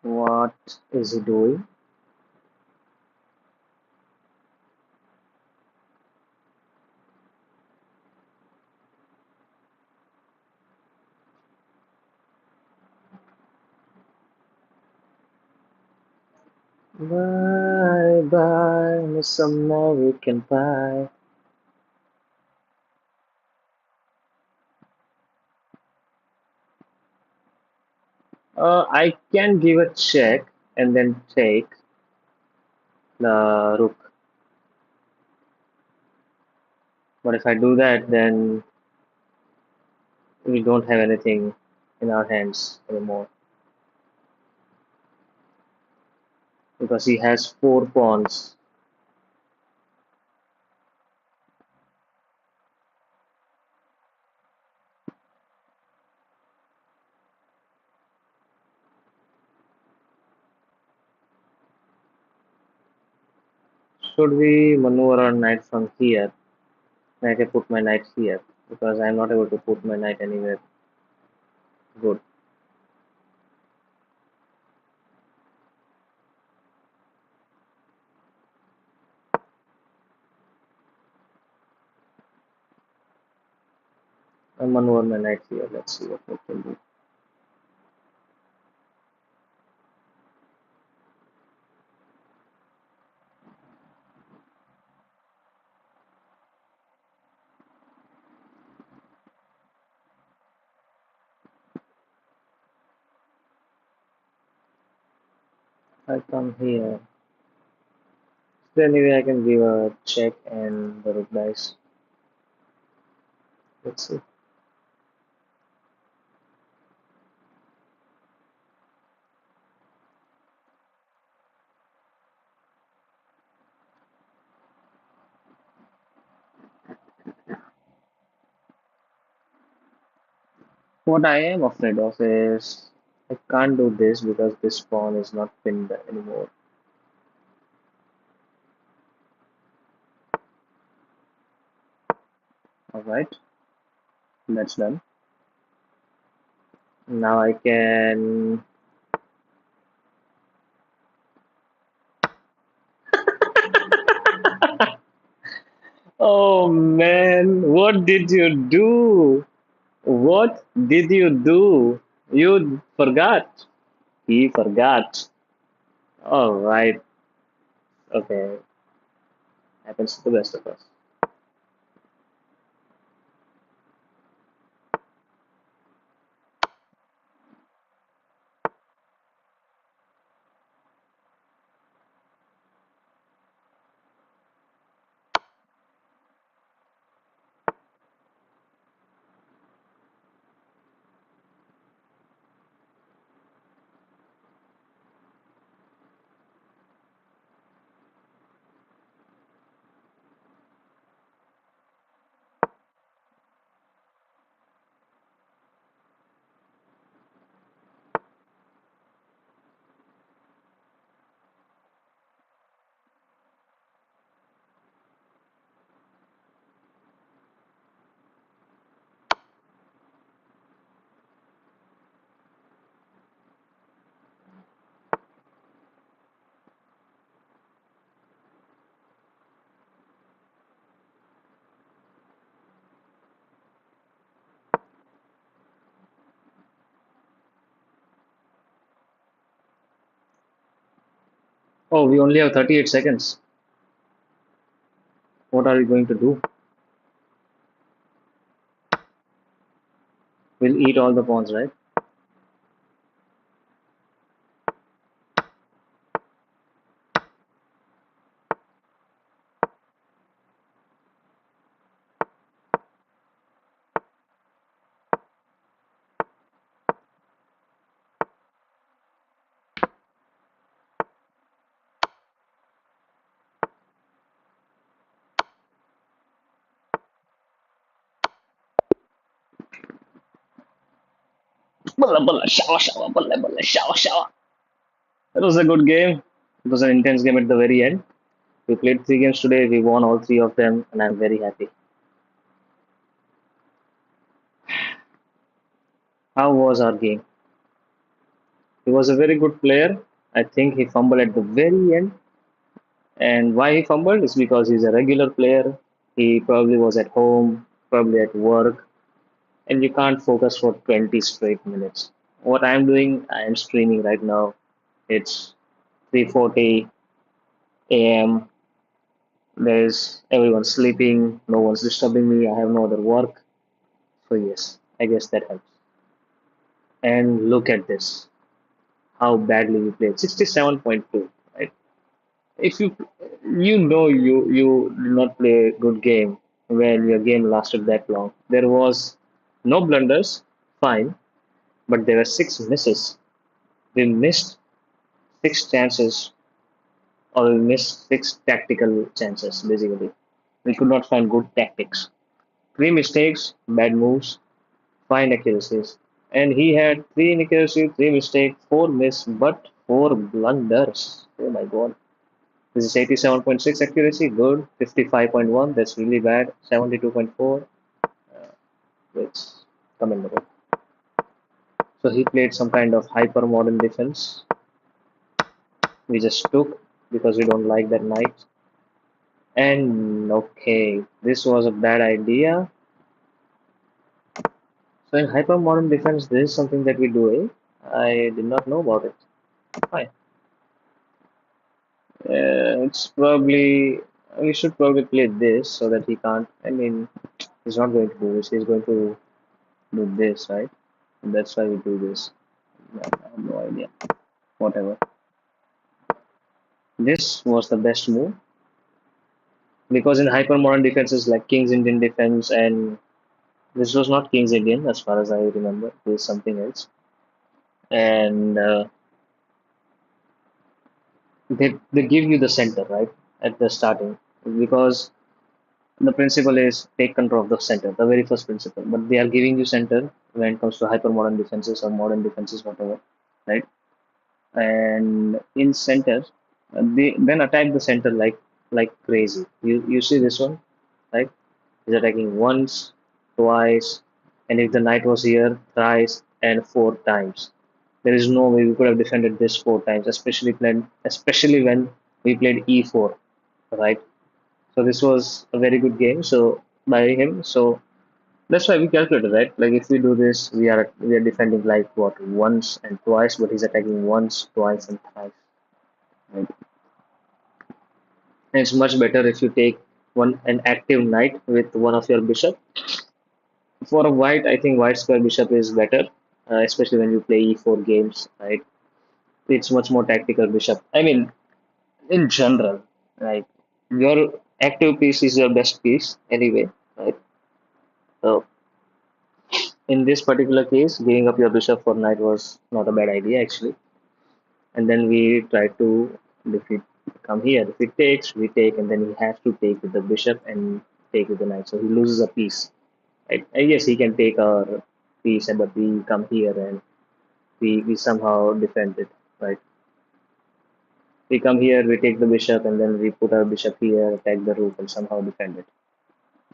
What is he doing? Bye bye, Miss American Pie. I can give a check and then take the rook. But if I do that, then we don't have anything in our hands anymore because he has four pawns. Should we maneuver our knight from here? I can put my knight here because I'm not able to put my knight anywhere good. I maneuver my knight here. Let's see what we can do. I come here. So anyway, I can give a check and the rook dice. Let's see. What I am afraid of is I can't do this because this pawn is not pinned anymore. Alright, that's done. Now I can. Oh man, what did you do? What did you do? You forgot. He forgot. All right. Okay. Happens to the best of us. Oh, we only have 38 seconds. What are we going to do? We'll eat all the pawns, right? Bulla, bulla, shower, shower, bulla, bulla, shower, shower. It was a good game. It was an intense game at the very end. We played three games today. We won all three of them, and I'm very happy. How was our game? He was a very good player. I think he fumbled at the very end. And why he fumbled is because he's a regular player. He probably was at home, probably at work, and you can't focus for 20 straight minutes. What I'm doing, I am streaming right now. It's 3:40 a.m. There's everyone sleeping, no one's disturbing me. I have no other work. So yes, I guess that helps. And look at this, how badly we played. 67.2, right? If you did not play a good game when your game lasted that long. There was no blunders, fine, but there were six misses. We missed six chances, or we missed six tactical chances. Basically, we could not find good tactics. Three mistakes, bad moves, five accuracies, and he had three inaccuracy, three mistakes, four miss, but four blunders. Oh my god! This is 87.6 accuracy, good. 55.1, that's really bad. 72.4, it's commendable. So he played some kind of hyper modern defense. We just took because we don't like that knight. And okay, this was a bad idea. So in hyper modern defense, this is something that we do, eh? I did not know about it. Fine. It's probably we should probably play this so that he can't. I mean, he's not going to do this. He's going to do this, right? And that's why we do this. I have no idea. Whatever. This was the best move because in hyper modern defenses like King's Indian defense, and this was not King's Indian as far as I remember. This is something else, and they give you the center right at the starting because the principle is take control of the center, the very first principle. But they are giving you center when it comes to hyper modern defenses or modern defenses, whatever, right? And in center, they then attack the center like crazy. You see this one, right? He's attacking once, twice, and if the knight was here, thrice and four times. There is no way we could have defended this four times, especially when we played e4, right? So this was a very good game. So by him. So that's why we calculated, right? Like if we do this, we are defending like what once and twice, but he's attacking once, twice, and thrice. Right? And it's much better if you take one an active knight with one of your bishop. For a white, I think white square bishop is better, especially when you play e4 games, right? It's much more tactical bishop. I mean, in general, like your active piece is your best piece anyway, right? So in this particular case, giving up your bishop for knight was not a bad idea actually. And then we try to defeat. Come here. If he takes, we take, and then he has to take with the bishop and take with the knight. So he loses a piece. Right? And yes, he can take our piece, but we come here and we somehow defend it. Right? We come here, we take the bishop, and then we put our bishop here, attack the rook, and somehow defend it.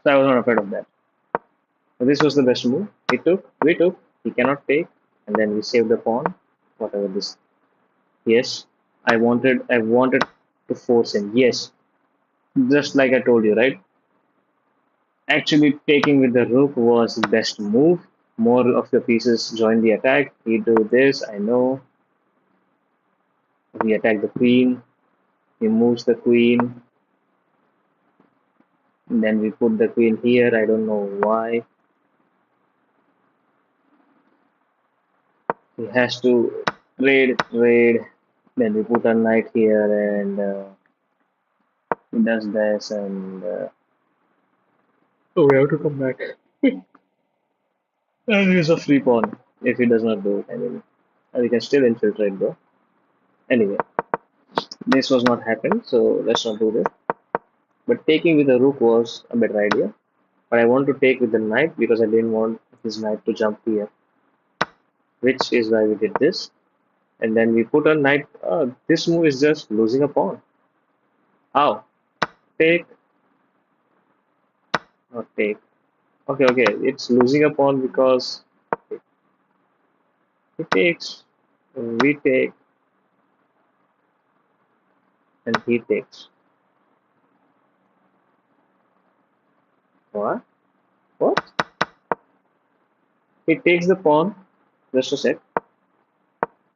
So I was not afraid of that. So this was the best move. We took, he cannot take, and then we save the pawn, whatever this. Yes, I wanted to force him. Yes, just like I told you, right? Actually, taking with the rook was the best move. More of your pieces join the attack. We do this, I know. We attack the queen. He moves the queen. And then we put the queen here. I don't know why. He has to trade. Then we put a knight here, and he does this, and oh, we have to come back. And he's a free pawn if he does not do it. I mean, we can still infiltrate though. Anyway, this was not happening, so let's not do this. But taking with the rook was a better idea. But I want to take with the knight because I didn't want his knight to jump here, which is why we did this. And then we put a knight. This move is just losing a pawn. How? Take, not take. Okay. It's losing a pawn because he takes, we take, and he takes. What? What? He takes the pawn. Just a sec.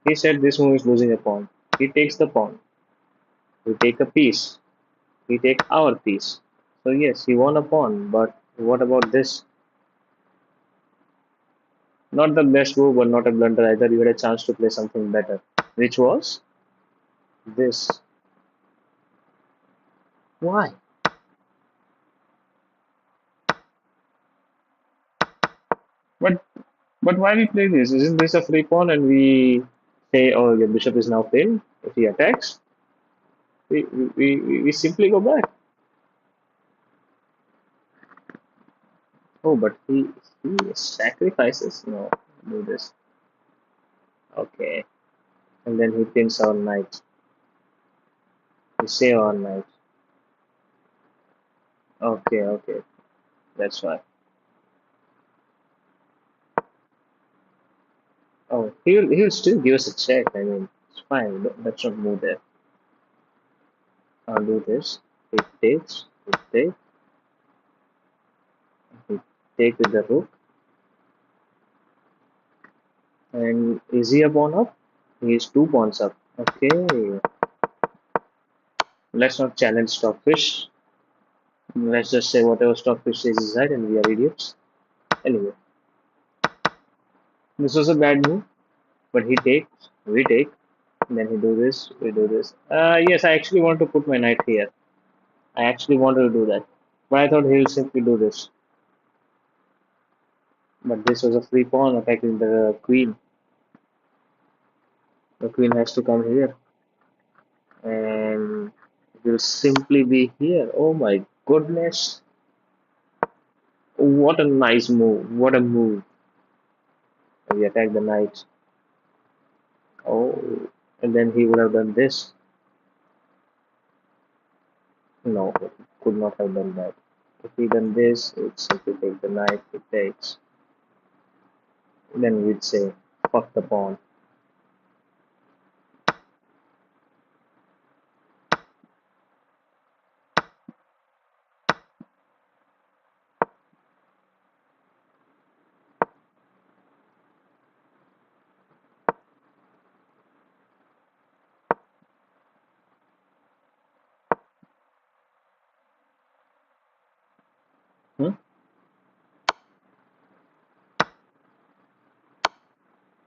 He said this move is losing a pawn. He takes the pawn. We take a piece. We take our piece. So yes, he won a pawn, but what about this? Not the best move, but not a blunder either. You had a chance to play something better, which was this. Why? But but why we play this? Isn't this a free pawn? And we say, oh, your bishop is now pinned. If he attacks, we simply go back. Oh, but he sacrifices. No, do this. Okay, and then he pins our knight. We save our knight. Okay, that's why. Oh, he'll still give us a check. I mean, it's fine. Let's not move there. I'll do this. It takes. It takes. It take with the rook. And is he a pawn up? He is two pawns up. Okay. Let's not challenge Stockfish. Let's just say whatever Stockfish says is right, and we are idiots. Anyway, this was a bad move, but he takes. We take. Then he do this. We do this. Yes, I actually want to put my knight here. I actually wanted to do that, but I thought he'll simply do this. But this was a free pawn attacking the queen. The queen has to come here, and it will simply be here. Oh my goodness! What a nice move! What a move! We attack the knight. Oh, and then he would have done this. No, could not have done that. If he done this, it would simply take the knight. It takes. Then we'd say, fuck the pawn.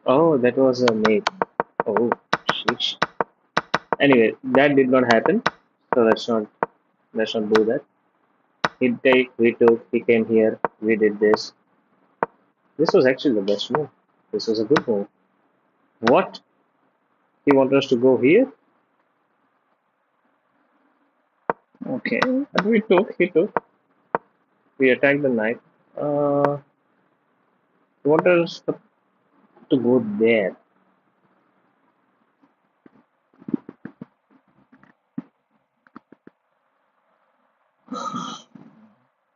Oh, that was a mate. Oh, sheesh. Anyway, that did not happen. So let's not do that. He take, we took, he came here, we did this. This was actually the best move. This was a good move. What? He wanted us to go here? Okay. But we took, he took. We attacked the knight. He wanted us to go there.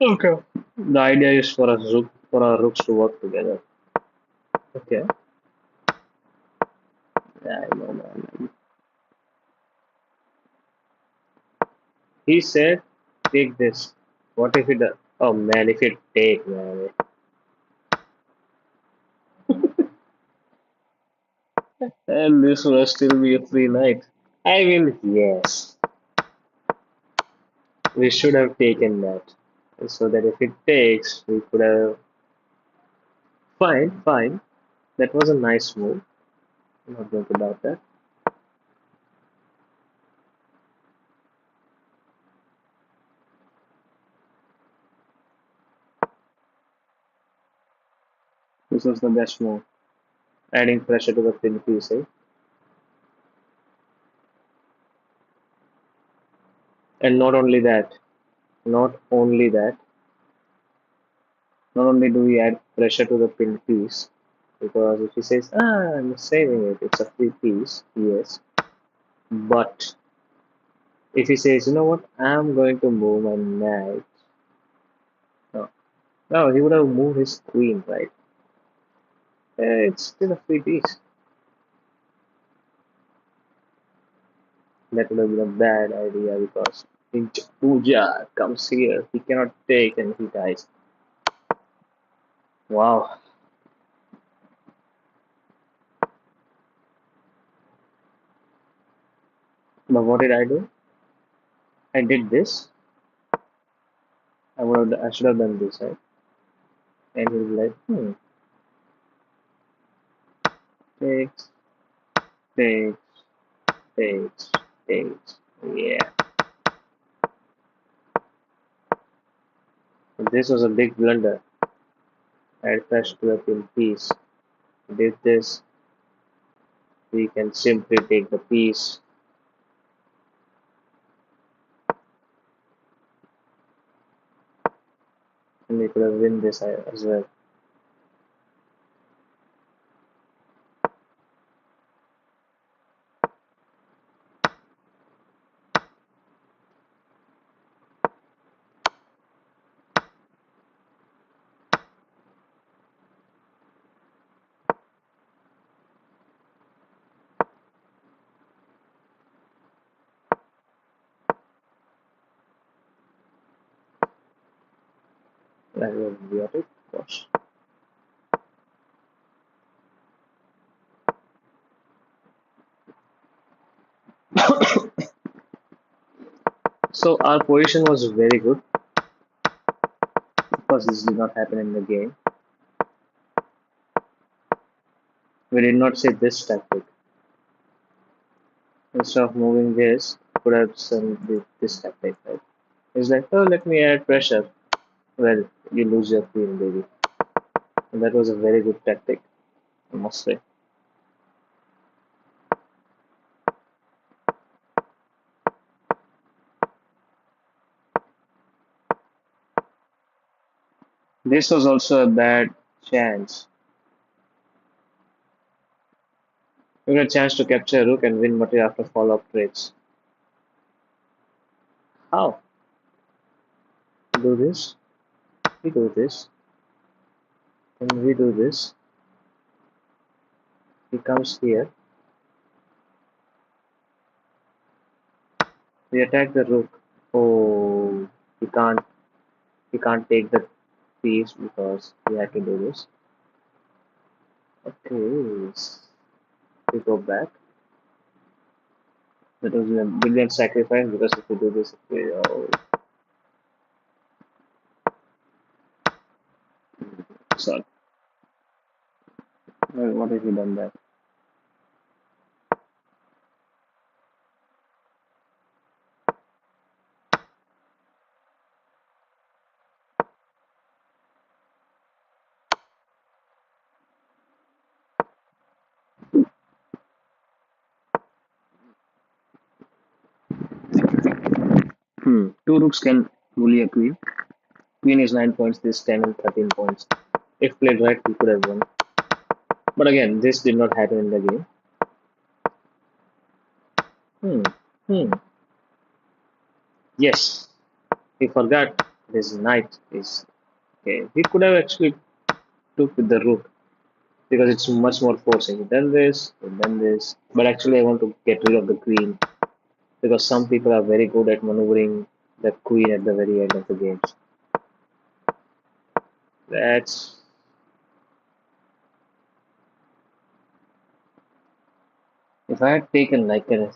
Okay. The idea is for our rooks to work together. Okay. Yeah, I know, man. He said, take this. What if it does? Oh man, if it take, man. And this will still be a free night. I mean, yes, we should have taken that. So that if it takes, we could have. Fine, fine. That was a nice move. I'm not going to doubt that. This was the best move. Adding pressure to the thin piece, eh? And not not only do we add pressure to the pin piece, because if he says, I'm saving it, it's a free piece, yes. But if he says, you know what, I'm going to move my knight, no, no, he would have moved his queen, right? It's still a free piece. That would have been a bad idea because if Puja comes here, he cannot take and he dies. Wow. But what did I do? I did this. I should have done this, right? And he was like, takes, takes, takes, takes. Yeah. This was a big blunder. I pressed to up in piece. Did this, we can simply take the piece. And we could have win this as well. That was idiotic, of course. So our position was very good. Of course, this did not happen in the game. We did not say this tactic. Instead of moving this, could have done this tactic, right? It's like, oh, let me add pressure. Well, you lose your queen, baby. And that was a very good tactic, I must say. This was also a bad chance. We had a chance to capture a rook and win material after follow-up trades. How? Do this, we do this, and we do this. He comes here. We attack the rook. Oh, he can't. He can't take the piece because we had to do this. Okay, we go back. That was a brilliant sacrifice because if we do this, oh, sorry. What if he done that? Two rooks can bully a queen. Queen is 9 points, this 10 and 13 points. If played right, we could have won. But again, this did not happen in the game. Hmm. Hmm. Yes, he forgot this knight is okay. He could have actually took with the rook because it's much more forcing. He done this. But actually, I want to get rid of the queen because some people are very good at maneuvering the queen at the very end of the games. That's if I had taken like a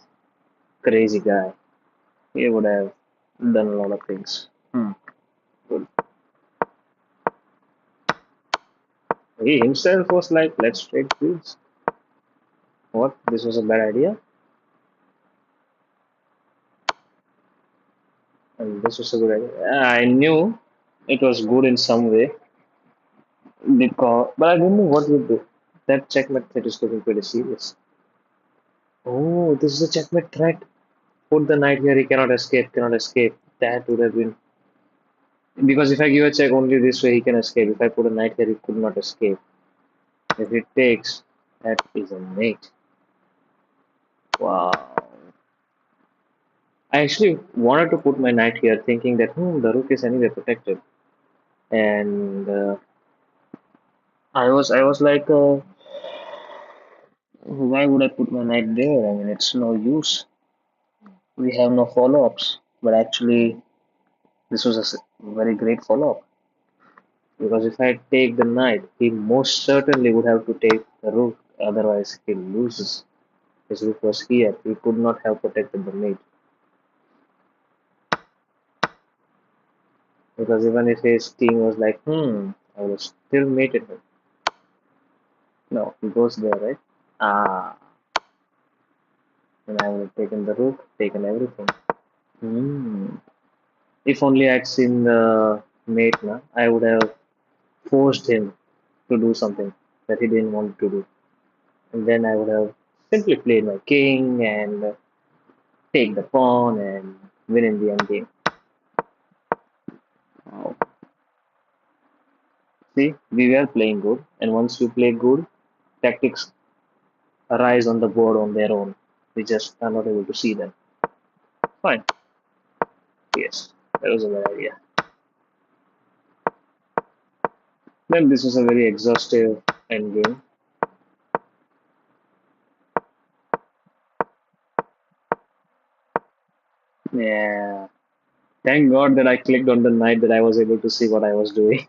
crazy guy, he would have done a lot of things. Good. He himself was like, let's trade queens. What? This was a bad idea? And this was a good idea. Yeah, I knew it was good in some way because, but I didn't know what would do. That checkmate threat is looking pretty serious. Oh, this is a checkmate threat. Put the knight here, he cannot escape, cannot escape. That would have been. Because if I give a check only this way, he can escape. If I put a knight here, he could not escape. If it takes, that is a mate. Wow. I actually wanted to put my knight here, thinking that the rook is anyway protected, and I was like, why would I put my knight there? I mean, it's no use. We have no follow-ups. But actually, this was a very great follow-up because if I take the knight, he most certainly would have to take the rook. Otherwise, he loses. His rook was here. He could not have protected the mate because even if his team was like, I would have still mated him. No, he goes there, right? Ah, and I would have taken the rook, taken everything. Hmm. If only I'd seen the mate, na, I would have forced him to do something that he didn't want to do. And then I would have simply played my king and take the pawn and win in the end game. Wow. See, we were playing good, and once you play good, tactics arise on the board on their own. We just are not able to see them. Fine. Yes, that was a good idea. Then this was a very exhaustive end game. Yeah. Thank God that I clicked on the knight that I was able to see what I was doing.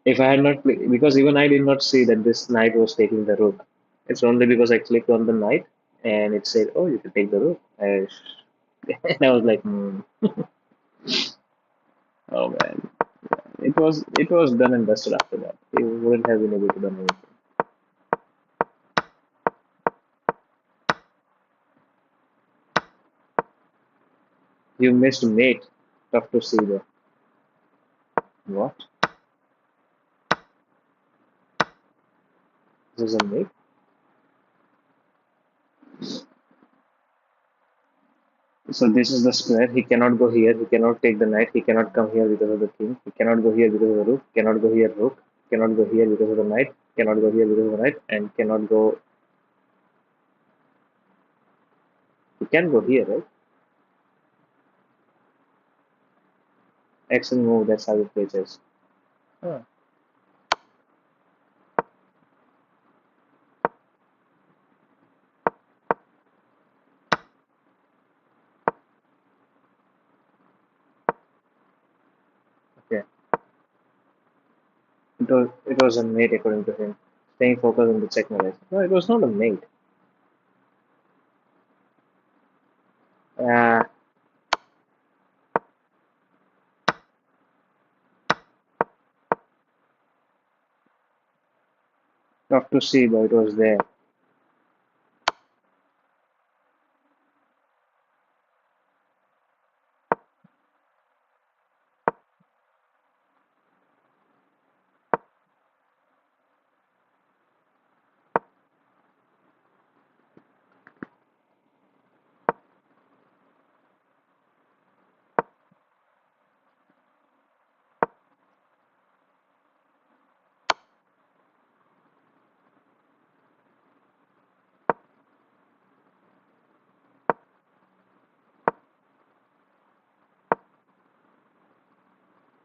If I had not, because even I did not see that this knight was taking the rook. It's only because I clicked on the knight and it said, "Oh, you can take the rook." And I was like, "Oh man, it was done and dusted after that. You wouldn't have been able to do anything. You missed mate. Tough to see there. What? This is a mate. So this is the square. He cannot go here. He cannot take the knight. He cannot come here because of the king. He cannot go here because of the rook. Cannot go here rook. Cannot go here because of the knight. Cannot go here because of the knight. And cannot go. He can go here, right? Action move. That's how he plays chess. Huh. Okay. It was a mate according to him. Staying focused on the checkmate. No, it was not a mate. Uh, Tough to see, but it was there.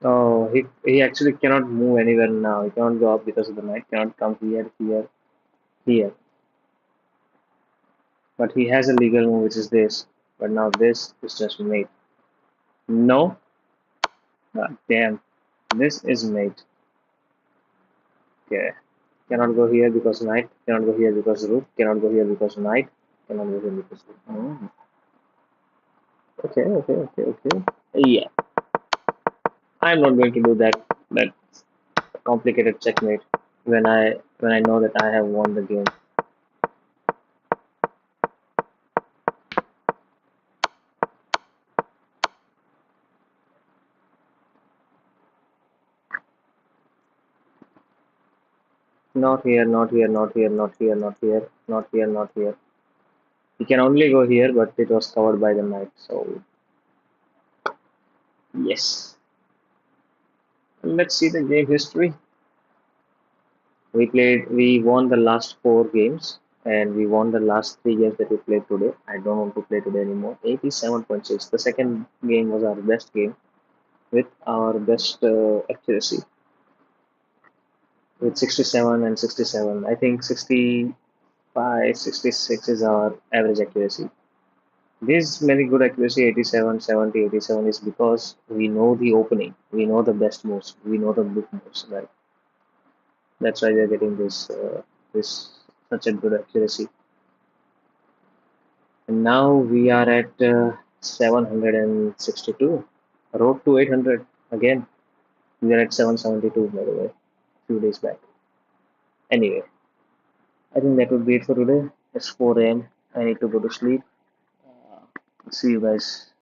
Oh, he actually cannot move anywhere now. He cannot go up because of the knight. Cannot come here, here, here. But he has a legal move, which is this. But now this is just mate. No, God damn. This is mate. Okay. Cannot go here because knight. Cannot go here because rook. Cannot go here because knight. Cannot go here because rook. Okay, okay, okay, okay. Yeah, I'm not going to do that complicated checkmate when I know that I have won the game. Not here, not here, not here, not here, not here, not here, not here. You can only go here, but it was covered by the knight. So yes. Let's see the game history. We won the last four games, and we won the last three games that we played today. I don't want to play today anymore. 87.6. The second game was our best game with our best accuracy with 67 and 67. I think 65, 66 is our average accuracy. This many good accuracy 87, 70, 87 is because we know the opening, we know the best moves, we know the book moves. Right? That's why we are getting this such a good accuracy. And now we are at 762. Road to 800 again. We are at 772 by the way, a few days back. Anyway, I think that would be it for today. It's 4 a.m. I need to go to sleep. See you guys